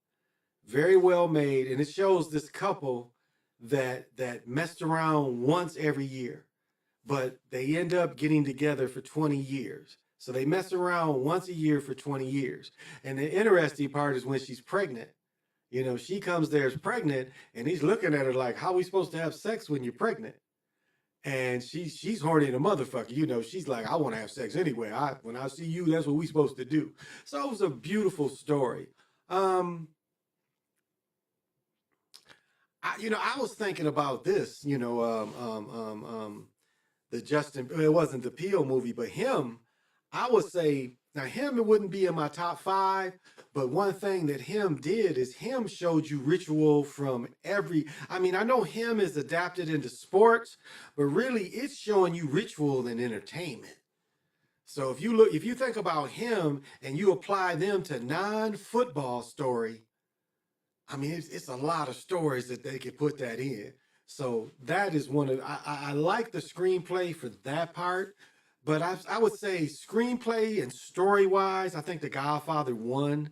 Speaker 1: Very well made, and it shows this couple that messed around once every year, but they end up getting together for 20 years. So they mess around once a year for 20 years. And the interesting part is when she's pregnant. She comes there as pregnant, and he's looking at her like, how are we supposed to have sex when you're pregnant? And she's horny in a motherfucker. She's like, I want to have sex anyway. When I see you, that's what we supposed to do. So it was a beautiful story. I was thinking about this, the Justin, it wasn't the Peele movie, but him, I would say, now him, it wouldn't be in my top 5, but one thing that him did is him showed you ritual from I know him is adapted into sports, but really it's showing you ritual and entertainment. So if you think about him and you apply them to non-football story, I mean, it's a lot of stories that they could put that in. So that is one of I like the screenplay for that part, but I would say screenplay and story wise, I think The Godfather won,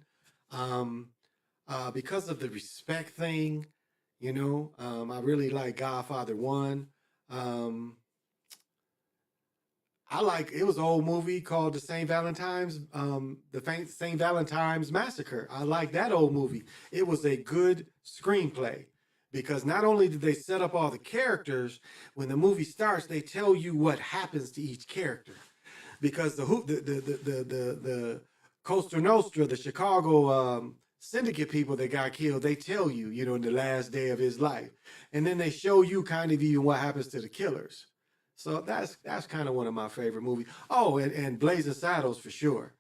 Speaker 1: um, because of the respect thing. I really like Godfather one. Um, I like it was an old movie called the St. Valentine's Massacre. I like that old movie. It was a good screenplay because not only did they set up all the characters, when the movie starts, they tell you what happens to each character. Because the Costa Nostra, the Chicago syndicate people that got killed, they tell you, in the last day of his life, and then they show you kind of even what happens to the killers. So that's kind of one of my favorite movies. Oh, and Blazing Saddles for sure.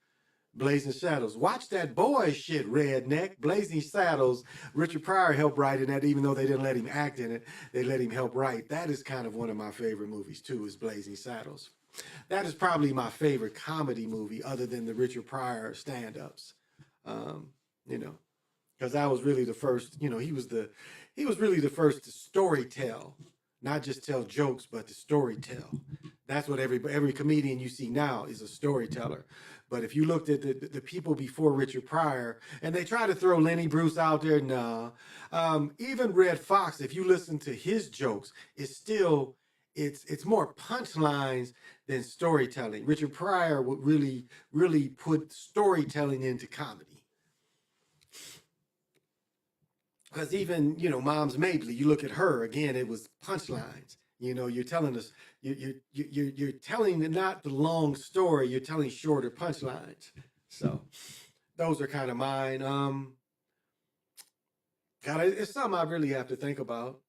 Speaker 1: Blazing Saddles. Watch that boy shit, redneck. Blazing Saddles. Richard Pryor helped write in that, even though they didn't let him act in it. They let him help write. That is kind of one of my favorite movies too, is Blazing Saddles. That is probably my favorite comedy movie other than the Richard Pryor stand-ups. Um, you know, because that was really the first, he was really the first to story tell, not just tell jokes, but to story tell. That's what every comedian you see now is a storyteller. But if you looked at the people before Richard Pryor, and they try to throw Lenny Bruce out there, nah. Even Red Fox, if you listen to his jokes, it's more punchlines than storytelling. Richard Pryor would really put storytelling into comedy. Because even, Moms Mabley, you look at her again, it was punchlines. You're telling us, you're telling not the long story, you're telling shorter punchlines. So those are kind of mine. God, it's something I really have to think about.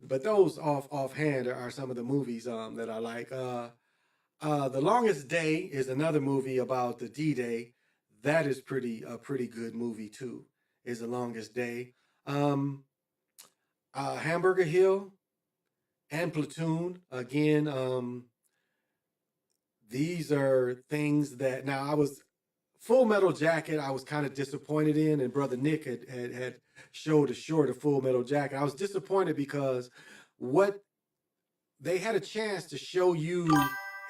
Speaker 1: But those offhand are some of the movies that I like. The Longest Day is another movie about the D-Day. That is a pretty good movie too. Is The Longest Day. Hamburger Hill and Platoon. Again, these are things that now I was Full Metal Jacket. I was kind of disappointed in, and Brother Nick had showed a short of Full Metal Jacket. I was disappointed because what they had a chance to show you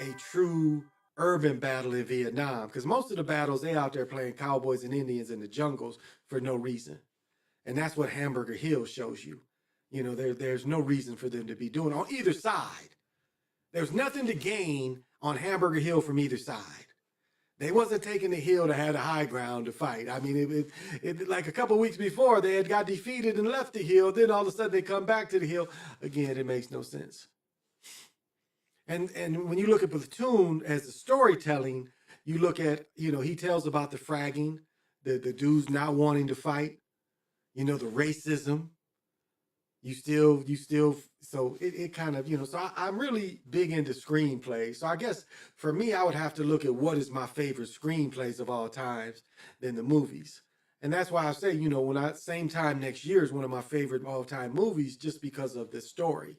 Speaker 1: a true urban battle in Vietnam, because most of the battles they out there playing cowboys and Indians in the jungles for no reason, and that's what Hamburger Hill shows you. There's no reason for them to be doing on either side. There's nothing to gain on Hamburger Hill from either side. They wasn't taking the hill to have the high ground to fight. I mean, it like a couple of weeks before they had got defeated and left the hill. Then all of a sudden they come back to the hill again. It makes no sense. And when you look at Platoon as the storytelling, you look at, he tells about the fragging, the dudes not wanting to fight, the racism. So it kind of, so I'm really big into screenplays. So I guess for me, I would have to look at what is my favorite screenplays of all times than the movies. And that's why I say, same time next year is one of my favorite all-time movies just because of the story.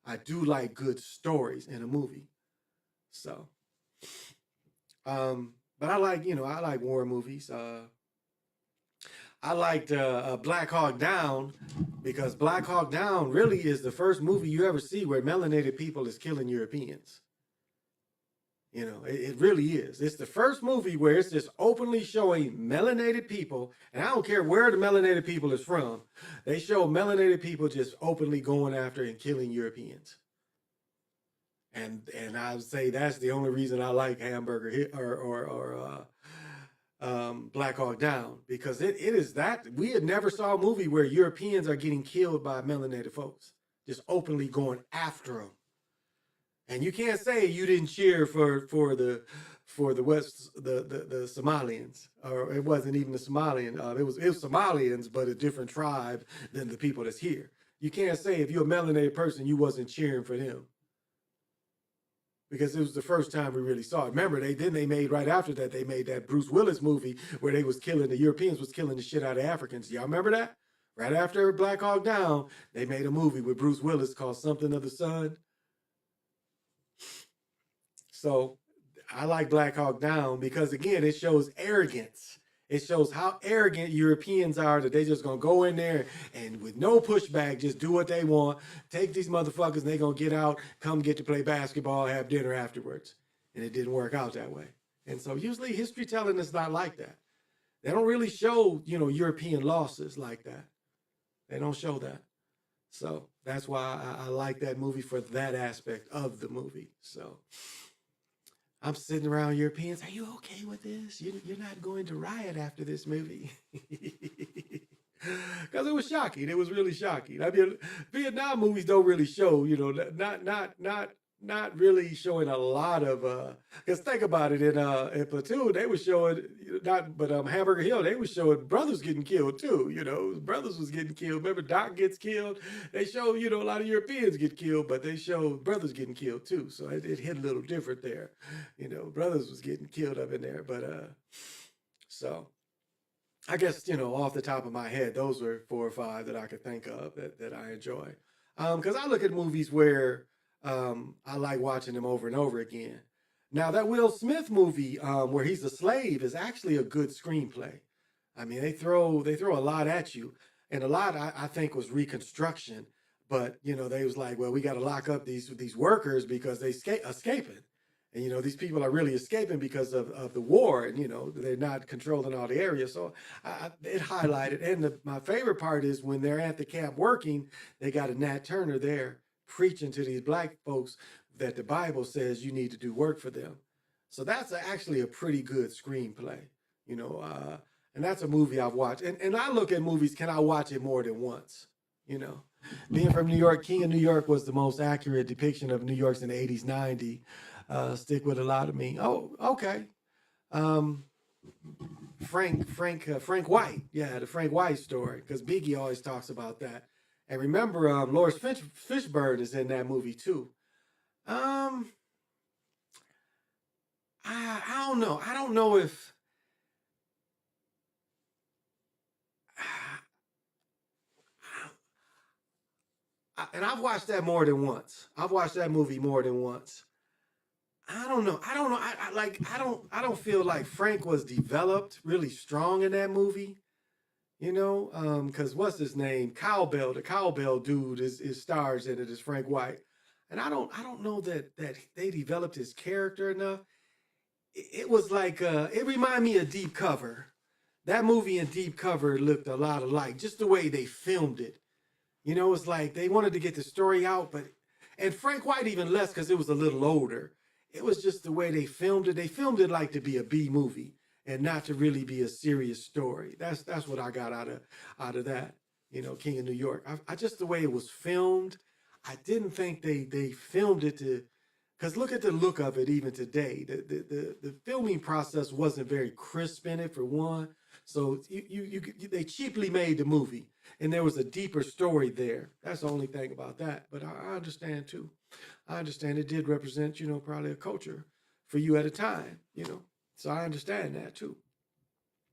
Speaker 1: I do like good stories in a movie. So, but I like war movies. I liked Black Hawk Down because Black Hawk Down really is the first movie you ever see where melanated people is killing Europeans. It really is. It's the first movie where it's just openly showing melanated people, and I don't care where the melanated people is from. They show melanated people just openly going after and killing Europeans. And I would say that's the only reason I like Hamburger or Black Hawk Down, because it is that we had never saw a movie where Europeans are getting killed by melanated folks, just openly going after them. And you can't say you didn't cheer for the West the Somalians, or it wasn't even the Somalian. It was Somalians, but a different tribe than the people that's here. You can't say if you're a melanated person you wasn't cheering for them, because it was the first time we really saw it. Remember, they made right after that, they made that Bruce Willis movie where they was killing, the Europeans was killing the shit out of Africans. Y'all remember that? Right after Black Hawk Down, they made a movie with Bruce Willis called Something of the Sun. So I like Black Hawk Down because again, it shows arrogance. It shows how arrogant Europeans are that they just gonna go in there and with no pushback, just do what they want. Take these motherfuckers and they gonna get out, come get to play basketball, have dinner afterwards. And it didn't work out that way. And so usually history telling is not like that. They don't really show, European losses like that. They don't show that. So that's why I like that movie for that aspect of the movie. So I'm sitting around Europeans. Are you okay with this? You're not going to riot after this movie. Because it was shocking. It was really shocking. I mean, Vietnam movies don't really show, not really showing a lot of because think about it, in Platoon they were showing Hamburger Hill they were showing brothers getting killed too. Brothers was getting killed. Remember Doc gets killed. They show a lot of Europeans get killed, but they show brothers getting killed too. So it hit a little different there. Brothers was getting killed up in there, but so I guess off the top of my head those were 4 or 5 that I could think of that I enjoy. Because I look at movies where I like watching them over and over again. Now that Will Smith movie, where he's a slave, is actually a good screenplay. I mean, they throw a lot at you, and a lot I think was reconstruction. But they was like, well, we got to lock up these workers because they escaping, and these people are really escaping because of the war, and they're not controlling all the areas. So it highlighted, and my favorite part is when they're at the camp working, they got a Nat Turner there preaching to these black folks that the Bible says you need to do work for them. So that's actually a pretty good screenplay, and that's a movie I've watched. And I look at movies, can I watch it more than once? Being from New York, King of New York was the most accurate depiction of New York's in the 80s, 90s. Stick with a lot of me. Oh, okay. Frank White. Yeah, the Frank White story, because Biggie always talks about that. And remember, Lawrence Fishburne is in that movie too. I don't know. I don't know if and I've watched that more than once. I've watched that movie more than once. I don't know. I don't feel like Frank was developed really strong in that movie. Because what's his name? Cowbell, the Cowbell dude is stars in it as Frank White. And I don't know that they developed his character enough. It was like it reminded me of Deep Cover. That movie and Deep Cover looked a lot alike, just the way they filmed it. It's like they wanted to get the story out, and Frank White even less because it was a little older. It was just the way they filmed it. They filmed it like to be a B movie and not to really be a serious story. That's what I got out of that. King of New York. I just the way it was filmed. I didn't think they filmed it to, because look at the look of it even today. The filming process wasn't very crisp in it for one. So they cheaply made the movie, and there was a deeper story there. That's the only thing about that. But I understand too. I understand it did represent, probably a culture for you at a time, So I understand that too.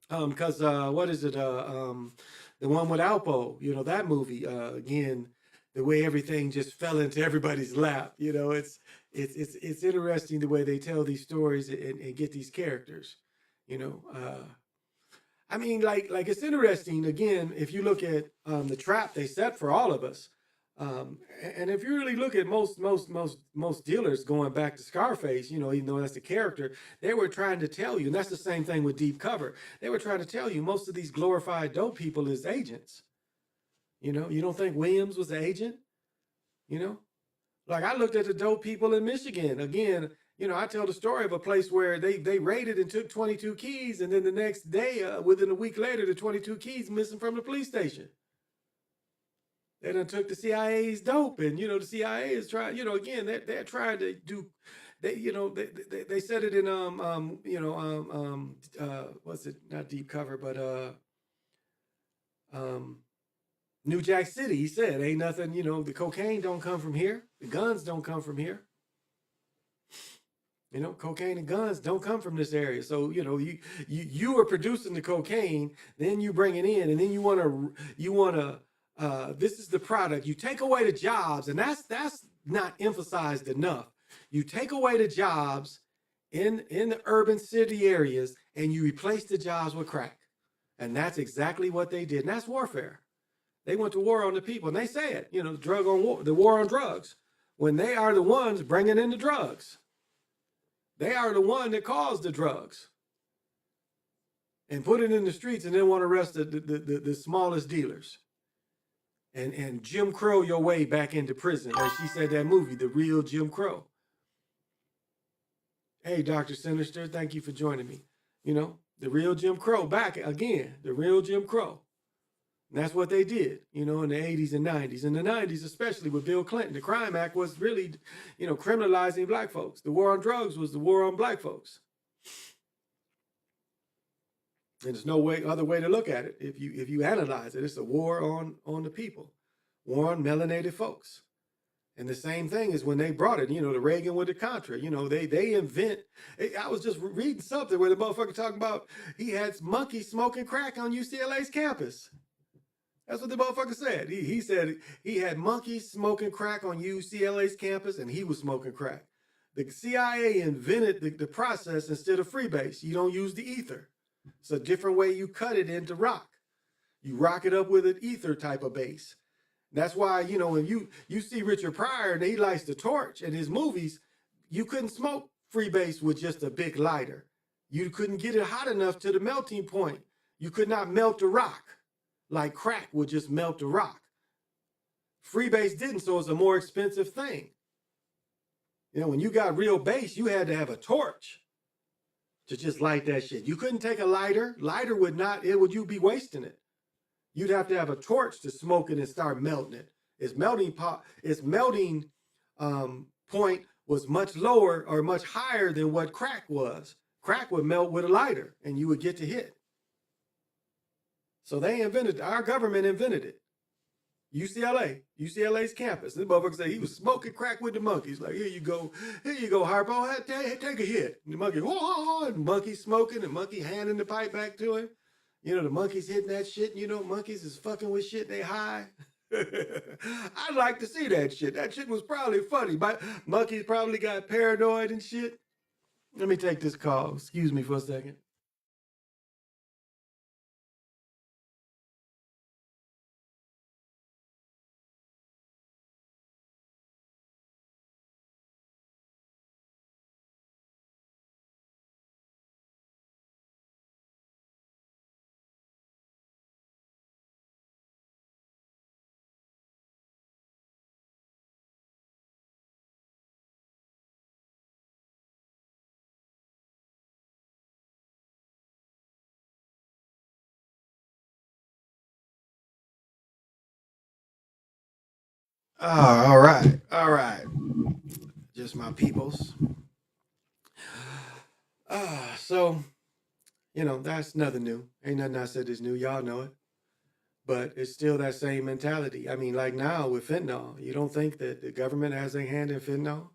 Speaker 1: Because what is it? The one with Alpo, that movie, again, the way everything just fell into everybody's lap. It's interesting the way they tell these stories and get these characters. I mean, like it's interesting. Again, if you look at the trap they set for all of us, and if you really look at most dealers going back to Scarface, even though that's the character, they were trying to tell you, and that's the same thing with Deep Cover. They were trying to tell you most of these glorified dope people is agents. You don't think Williams was an agent? Like I looked at the dope people in Michigan. Again, I tell the story of a place where they raided and took 22 keys, and then the next day, within a week later, the 22 keys missing from the police station. They done took the CIA's dope, and the CIA is trying. Again, they're trying to do. They said it in what's it? Not Deep Cover, but New Jack City. He said, "Ain't nothing. The cocaine don't come from here. The guns don't come from here. Cocaine and guns don't come from this area. So you are producing the cocaine, then you bring it in, and then you want to." This is the product. You take away the jobs, and that's not emphasized enough. You take away the jobs in the urban city areas and you replace the jobs with crack. And that's exactly what they did. And that's warfare. They went to war on the people. And they say it, you know, the war on drugs. When they are the ones bringing in the drugs. They are the one that caused the drugs. And put it in the streets and then want to arrest the smallest dealers. And Jim Crow your way back into prison. As she said that movie, The Real Jim Crow. Hey, Dr. Sinister, thank you for joining me. You know, the real Jim Crow back again, the real Jim Crow. And that's what they did, you know, in the 80s and 90s. In the 90s, especially with Bill Clinton, the Crime Act was really, you know, criminalizing black folks. The war on drugs was the war on black folks. And there's no other way to look at it. If you analyze it, it's a war on the people, war on melanated folks. And the same thing is when they brought it, you know, the Reagan with the Contra, you know, they invent. I was just reading something where the motherfucker talking about he had monkeys smoking crack on UCLA's campus. That's what the motherfucker said. He said he had monkeys smoking crack on UCLA's campus and he was smoking crack. The CIA invented the process instead of freebase. You don't use the ether. It's a different way you cut it into rock. You rock it up with an ether type of base. That's why, you know, when you see Richard Pryor and he lights the torch in his movies, you couldn't smoke freebase with just a big lighter. You couldn't get it hot enough to the melting point. You could not melt the rock like crack would just melt the rock. Freebase didn't, so it's a more expensive thing. You know, when you got real base, you had to have a torch to just light that shit. You couldn't take a lighter. Lighter would not, you'd be wasting it. You'd have to have a torch to smoke it and start melting it. Its melting point was much lower or much higher than what crack was. Crack would melt with a lighter and you would get to hit. So our government invented it. UCLA's campus. This motherfucker said he was smoking crack with the monkeys. Like, here you go, Harpo, take a hit. And the monkey, whoa, and the monkey smoking, the monkey handing the pipe back to him. You know, the monkeys hitting that shit, and you know, monkeys is fucking with shit, they high. I'd like to see that shit. That shit was probably funny. But monkeys probably got paranoid and shit. Let me take this call. Excuse me for a second. Oh, all right. Just my peoples. So, you know, that's nothing new. Ain't nothing I said is new. Y'all know it. But it's still that same mentality. I mean, like now with fentanyl, you don't think that the government has a hand in fentanyl?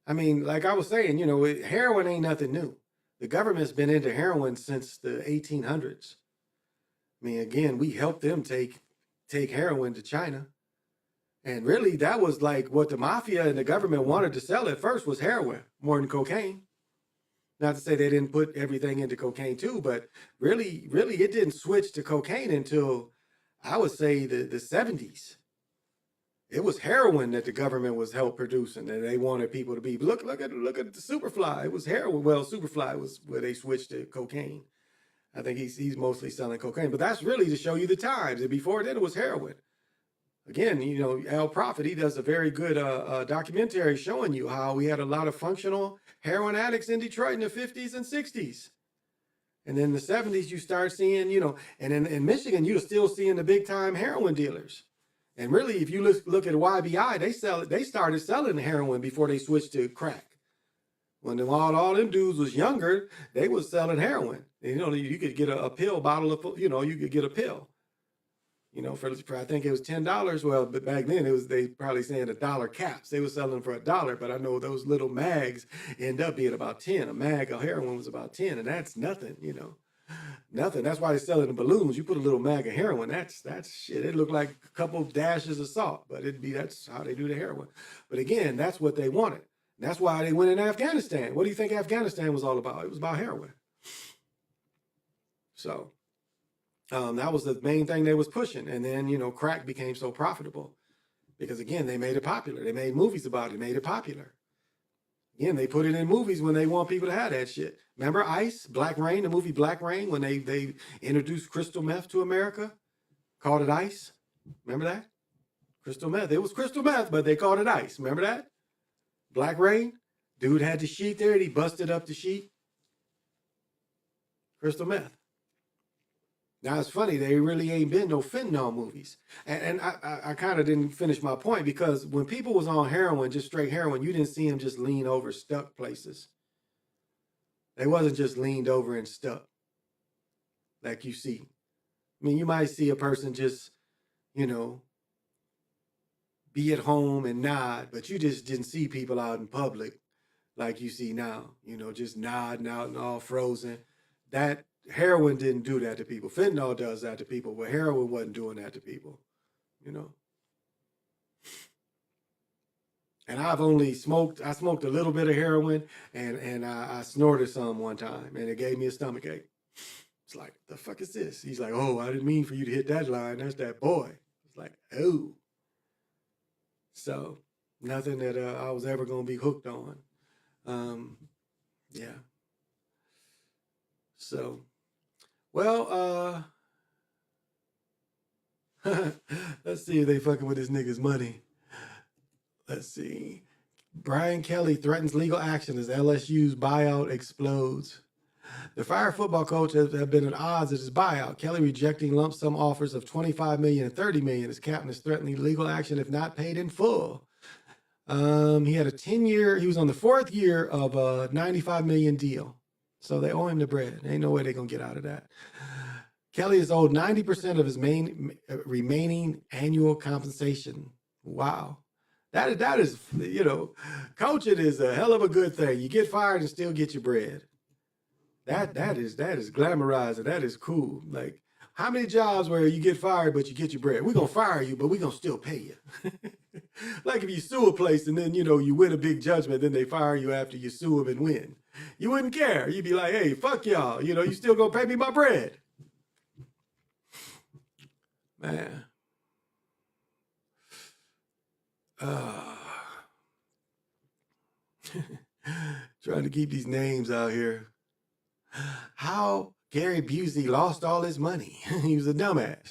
Speaker 1: I mean, like I was saying, you know, heroin ain't nothing new. The government's been into heroin since the 1800s. I mean, again, we helped them take heroin to China. And really, that was like what the mafia and the government wanted to sell at first was heroin more than cocaine. Not to say they didn't put everything into cocaine too, but really, it didn't switch to cocaine until I would say the 70s. It was heroin that the government was help producing, and they wanted people to be. Look at the Superfly. It was heroin. Well, Superfly was where they switched to cocaine. I think he's mostly selling cocaine, but that's really to show you the times. And before then, it was heroin. Again, you know, Al Prophet, he does a very good documentary showing you how we had a lot of functional heroin addicts in Detroit in the 50s and 60s. And then in the 70s, you start seeing, you know, and in Michigan, you're still seeing the big time heroin dealers. And really, if you look at YBI, they started selling heroin before they switched to crack. When all them dudes was younger, they was selling heroin. And, you know, you could get a pill bottle of, you know, you could get a pill. You know, for I think it was $10. Well, but back then they probably saying $1 caps. They were selling for $1, but I know those little mags end up being about 10. A mag of heroin was about 10, and that's nothing, you know. Nothing. That's why they sell it in balloons. You put a little mag of heroin, that's shit. It looked like a couple dashes of salt, but that's how they do the heroin. But again, that's what they wanted. That's why they went in Afghanistan. What do you think Afghanistan was all about? It was about heroin. So that was the main thing they was pushing. And then, you know, crack became so profitable because, again, they made it popular. They made movies about it, made it popular. Again, they put it in movies when they want people to have that shit. Remember Ice, Black Rain, the movie Black Rain, when they introduced crystal meth to America, called it Ice? Remember that? Crystal meth. It was crystal meth, but they called it Ice. Remember that? Black Rain? Dude had the sheet there and he busted up the sheet. Crystal meth. Now it's funny, they really ain't been no fentanyl movies. And I kind of didn't finish my point because when people was on heroin, just straight heroin, you didn't see them just lean over stuck places. They wasn't just leaned over and stuck like you see. I mean, you might see a person just, you know, be at home and nod, but you just didn't see people out in public like you see now, you know, just nodding out and all frozen. That heroin didn't do that to people. Fentanyl does that to people, but heroin wasn't doing that to people, you know. And I smoked a little bit of heroin and I snorted some one time and it gave me a stomach ache. It's like, the fuck is this? He's like, oh, I didn't mean for you to hit that line. That's that boy. It's like, oh. So nothing that I was ever going to be hooked on. Yeah. So, well, let's see if they fucking with this nigga's money. Let's see. Brian Kelly threatens legal action as LSU's buyout explodes. The Fire football coach have been at odds at his buyout. Kelly rejecting lump sum offers of $25 million and $30 million. His captain is threatening legal action if not paid in full. He had a 10-year, he was on the 4th year of a $95 million deal. So they owe him the bread. Ain't no way they're going to get out of that. Kelly is owed 90% of his remaining annual compensation. Wow. That is, you know, coaching is a hell of a good thing. You get fired and still get your bread. That is glamorizing. That is cool. Like, how many jobs where you get fired but you get your bread? We're gonna fire you, but we're gonna still pay you. Like if you sue a place and then, you know, you win a big judgment, then they fire you after you sue them and win. You wouldn't care. You'd be like, hey, fuck y'all. You know, you still gonna pay me my bread. Man. Trying to keep these names out here. How Gary Busey lost all his money. He was a dumbass.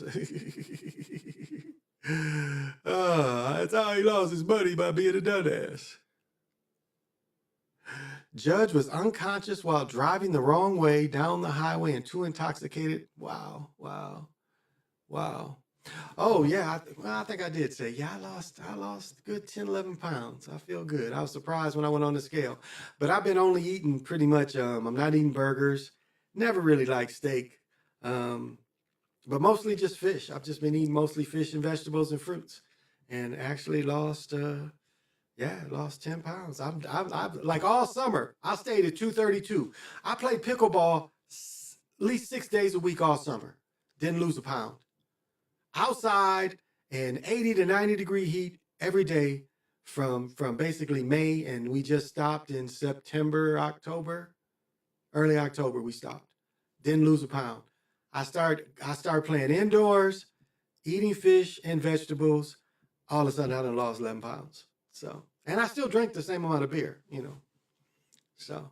Speaker 1: That's how he lost his money, by being a dumbass. Judge was unconscious while driving the wrong way down the highway and too intoxicated. Wow. Oh, yeah. I think I did say, yeah, I lost a good 10, 11 pounds. I feel good. I was surprised when I went on the scale. But I've been only eating pretty much, I'm not eating burgers. Never really liked steak. But mostly just fish. I've just been eating mostly fish and vegetables and fruits. And actually lost 10 pounds. I've like all summer, I stayed at 232. I played pickleball at least 6 days a week all summer. Didn't lose a pound. Outside in 80 to 90 degree heat every day from basically May, and we just stopped in September, October, early October we stopped. Didn't lose a pound. I started playing indoors, eating fish and vegetables. All of a sudden I done lost 11 pounds. So, and I still drink the same amount of beer, you know. So,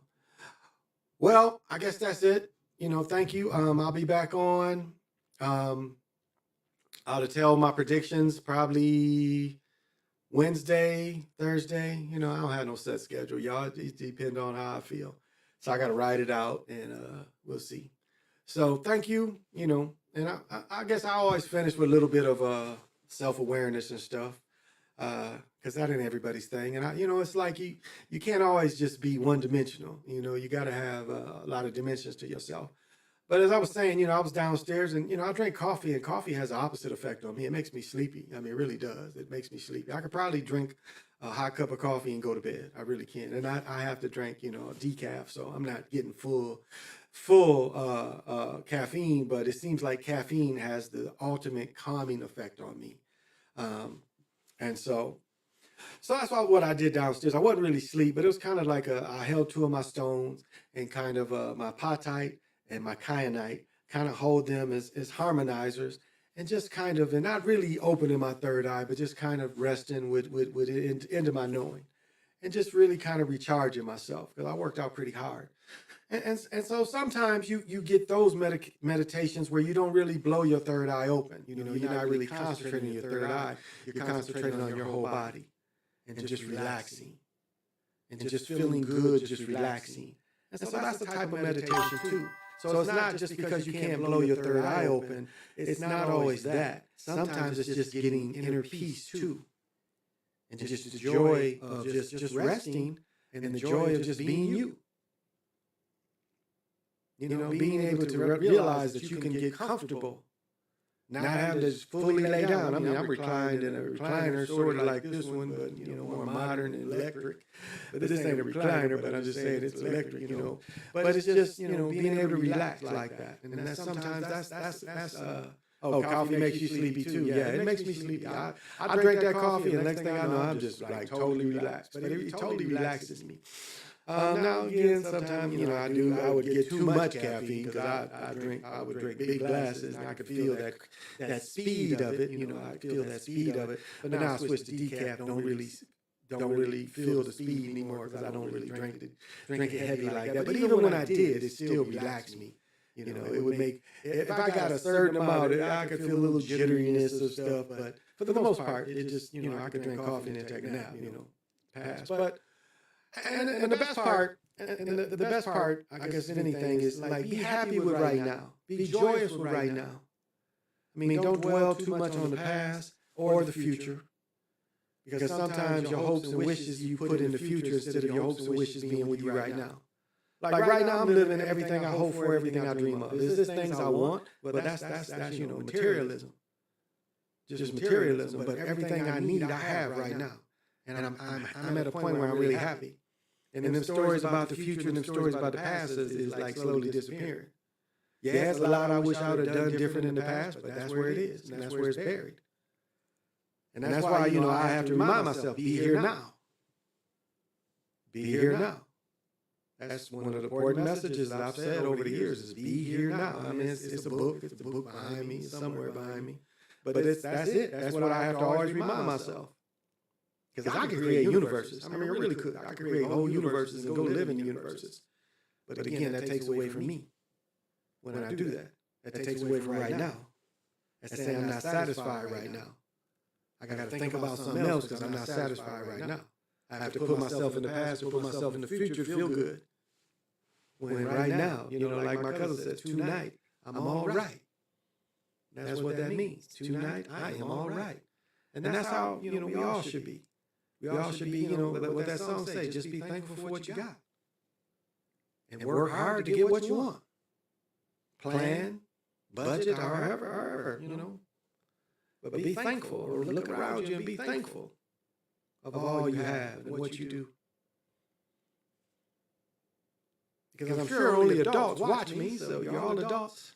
Speaker 1: well, I guess that's it. You know, thank you. I'll be back on. I'll tell my predictions probably Wednesday, Thursday. You know, I don't have no set schedule, y'all. It depends on how I feel. So I got to write it out and we'll see. So thank you, you know, and I guess I always finish with a little bit of self-awareness and stuff because that ain't everybody's thing. And, you know, it's like you can't always just be one-dimensional. You know, you got to have a lot of dimensions to yourself. But as I was saying, you know, I was downstairs and, you know, I drink coffee and coffee has the opposite effect on me. It makes me sleepy. I mean, it really does. It makes me sleepy. I could probably drink a hot cup of coffee and go to bed. I really can. And I have to drink, you know, a decaf. So I'm not getting full caffeine, but it seems like caffeine has the ultimate calming effect on me. And so So that's what I did downstairs. I wasn't really asleep, but it was kind of like I held two of my stones and kind of my apatite and my kyanite, kind of hold them as harmonizers, and just kind of, and not really opening my third eye, but just kind of resting with it into my knowing, and just really kind of recharging myself because I worked out pretty hard. And so sometimes you get those meditations where you don't really blow your third eye open. You know, you're not really concentrating on your third eye. You're concentrating on your whole body and just relaxing and just feeling good, just relaxing. And so that's the type of meditation too. So it's not just because you can't blow your third eye open. It's not always that. Sometimes it's just getting inner peace too. And just the joy of just resting and the joy of just being you. You know, being able to realize that you can get comfortable, not having to fully lay down. I mean, I'm reclined in a recliner, sort of like this one, but, you know, more modern and electric. But this ain't a recliner, but I'm just saying it's electric, you know. But it's just, you know, being able to relax like that. And that's sometimes that's oh, coffee makes you sleepy too. Yeah, it makes me sleepy. I drink that coffee, and the next thing I know, I'm just like totally relaxed. But it totally relaxes me. Now again, sometimes, you know, I would get too much caffeine because I would drink big glasses and I could feel that speed of it, you know, I feel that speed of it. But now I switched to decaf, don't really feel the speed anymore because I don't really drink it heavy like that. But even when I did, it still relaxed me. You know, it would make, if I got a certain amount, I could feel a little jitteriness of stuff, but for the most part, it just, you know, I could drink coffee and then take a nap, you know, pass. But And the best part, the best part, I guess, if anything, is like be happy with right now. Be joyous with right now. I mean, don't dwell too much on the past or the future, because sometimes your hopes and wishes you put in the future instead of your hopes and wishes being with you right now. Like right now, I'm living everything I hope for, everything I dream of. Is this things I want? But that's you know, materialism, just materialism. But everything I need, I have right now, and I'm at a point where I'm really happy. And them stories about the future and them stories about the past is like slowly disappearing. Yeah, it's a lot I wish I would have done different in the past, but that's where it is, and that's where it's buried. And that's why, you know, I have to remind myself, be here now. Be here now. That's one of the important messages I've said over the years is be here now. I mean, it's a book behind me, somewhere behind me. But that's it. That's what I have to always remind myself. Because I could create universes. I mean, I really could. I could create whole universes and go live in the universes. But again, that takes away from me when I do that. That takes away from right now. That's saying I'm not satisfied right now. I got to think about something else because I'm not satisfied right now. I have to put myself in the past or put myself in the future to feel good. When right now, you know, like my cousin says, tonight, I'm all right. That's what that means. Tonight, I am all right. And that's how, you know, we all should be. We all should be, you know, what that song says, just be thankful for what you got. And work hard to get what you want. Plan, budget, however, you know. But be thankful, or look around you and be thankful of all you have and what you do. Because I'm sure only adults watch me, so you're all adults,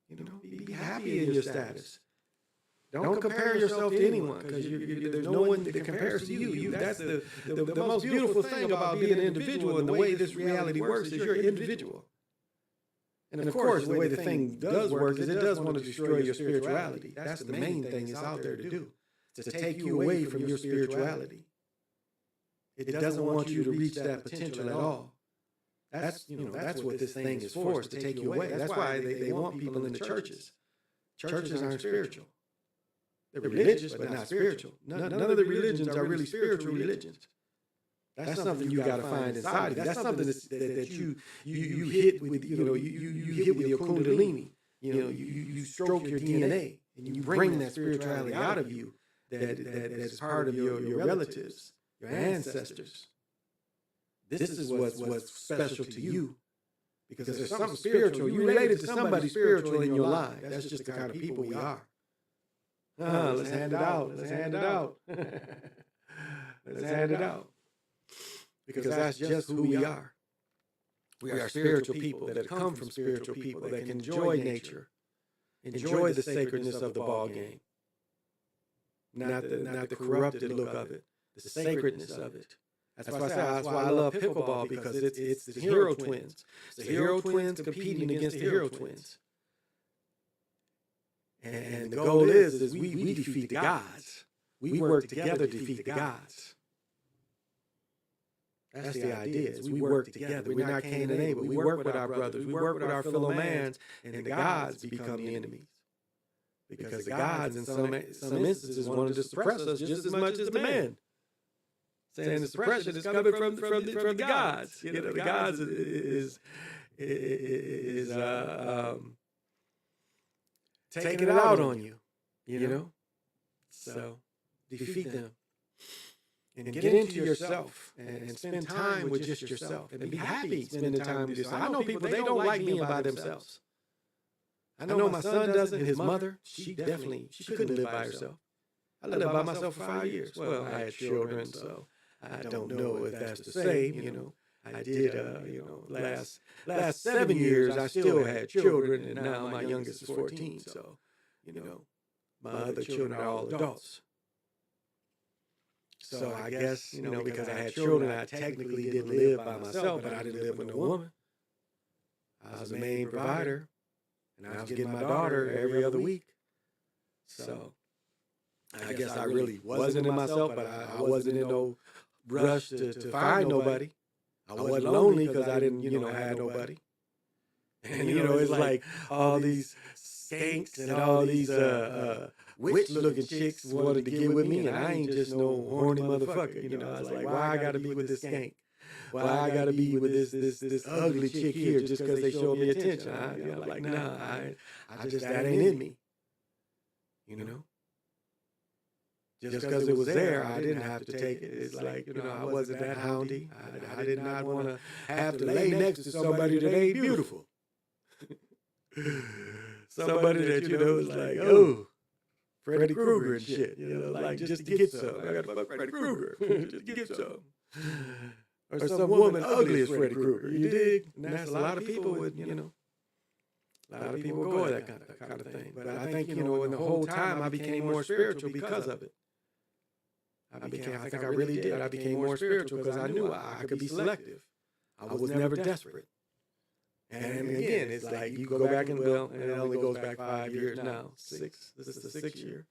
Speaker 1: you know, be happy in your status. Don't compare yourself to anyone, because there's no one that compares to you. That's the most beautiful thing about being an individual, and the way this reality works is you're an individual. And of course, the way the thing does work is it does want to destroy your spirituality. That's the main thing it's out there to do, to take you away from your spirituality. It doesn't want you to reach that potential at all. That's, you know, that's what this thing is for, is to take you away. That's why they want people in the churches. Churches aren't spiritual. They're religious, but not spiritual. None of the religions are really spiritual religions. That's something you got to find inside of you. That's something that you hit with, you know, you hit with your kundalini. You know, you stroke your DNA and you bring that spirituality out of you that is part of your relatives, your ancestors. This is what's special to you, because there's something spiritual. You related to somebody spiritual in your life. That's just the kind of people we are. Let's hand it out. Let's hand it out. Let's hand it out. Because that's just who we are. We are spiritual people that have come from spiritual people that can enjoy nature, enjoy the sacredness of the ball game, not the corrupted look of it, the sacredness of it. That's why I love pickleball, because it's the hero twins. It's the hero twins competing against the hero twins. And the goal is we defeat the gods. We work together to defeat the gods. That's the idea. Is we work together. We're not Cain and Abel. We work with our brothers. We work with our fellow mans, and the gods become the enemies. Because the gods, in some instances, wanted to suppress us just as much as the man. Saying the suppression is coming from the gods. You know, the gods is taking it out on you. You know, so defeat them. And get into yourself and spend time with just yourself and be happy spending time with yourself. I know people, they don't like being by themselves. I know my son doesn't. His mother, she couldn't live by herself. I lived by myself for 5 years. Well, I had children, so I don't know if that's the same. You know, I did, last 7 years, I still had children, and now my youngest is 14. So, you know, my other children are all adults. So I guess, you know, because I had children, I technically didn't live by myself, but I didn't live with no woman. I was the main provider, and I was getting my daughter every other week. So I guess I really wasn't in myself, but I wasn't in no rush to find nobody. I wasn't lonely because I didn't, you know, have nobody. And, you know, it's like all these skanks and all these witch-looking chicks wanted to get with me, and I ain't just no horny motherfucker. You know, I was like, why I gotta be with this skank? Why I gotta be with this ugly chick here just because they show me attention? I'm like, nah, I just, that ain't in me. You know? Just because it was there, I didn't have to take it. It's like, you know, I wasn't that houndy. I did not want to have to lay next to somebody that ain't beautiful. Somebody that, you know, is like, oh, Freddy Krueger and shit, you know, like just to get some. I gotta fuck Freddy Krueger just to get some. Or some woman ugly as Freddy Krueger, you dig? And that's a lot of people would, you know, a lot of people go at that kind of thing. But I think, you know, in the whole time I became more spiritual because of it. I think I really did. I became more spiritual because I knew I could be selective. I was never desperate. And again, it's like you go back and, well, and it only goes back 5 years now. 6. This is the 6th year.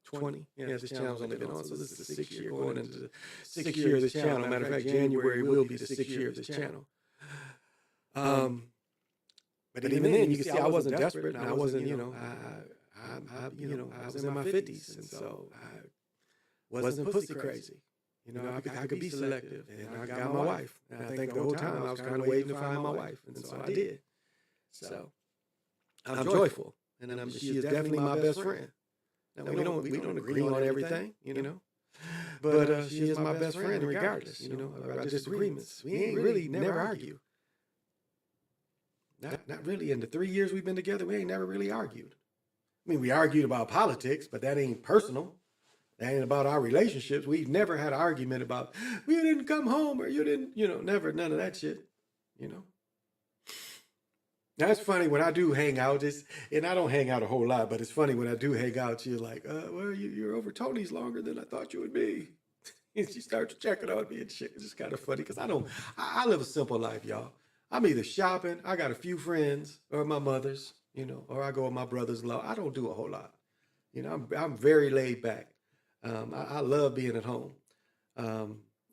Speaker 1: 20. Yeah, this channel's only been on, so this is the 6th year. Going into the 6th year of this channel. Matter of fact, January will be the 6th year of this channel. But even then, you can see I wasn't desperate, and I wasn't, you know, I was in my 50s, and so I wasn't pussy crazy. You know, I could be selective, and I got my wife. And I think the whole time I was kind of waiting to find my wife, and so I did. So I'm joyful, and she is definitely my best friend. Now we don't agree on everything, you know, but she is my best friend regardless, you know, of our disagreements. We ain't really never argue. Not really. In the 3 years we've been together, we ain't never really argued. I mean, we argued about politics, but that ain't personal. That ain't about our relationships. We've never had an argument about, well, you didn't come home, or you didn't, you know, never, none of that shit, you know. Now, it's funny when I do hang out, and I don't hang out a whole lot, but it's funny when I do hang out, you're like, well, you're over Tony's longer than I thought you would be. And she starts checking on me and shit. It's just kind of funny because I live a simple life, y'all. I'm either shopping, I got a few friends, or my mother's, you know, or I go with my brother's-in-law. I don't do a whole lot. You know, I'm very laid back. I love being at home. I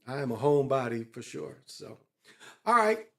Speaker 1: am a homebody for sure. So, all right.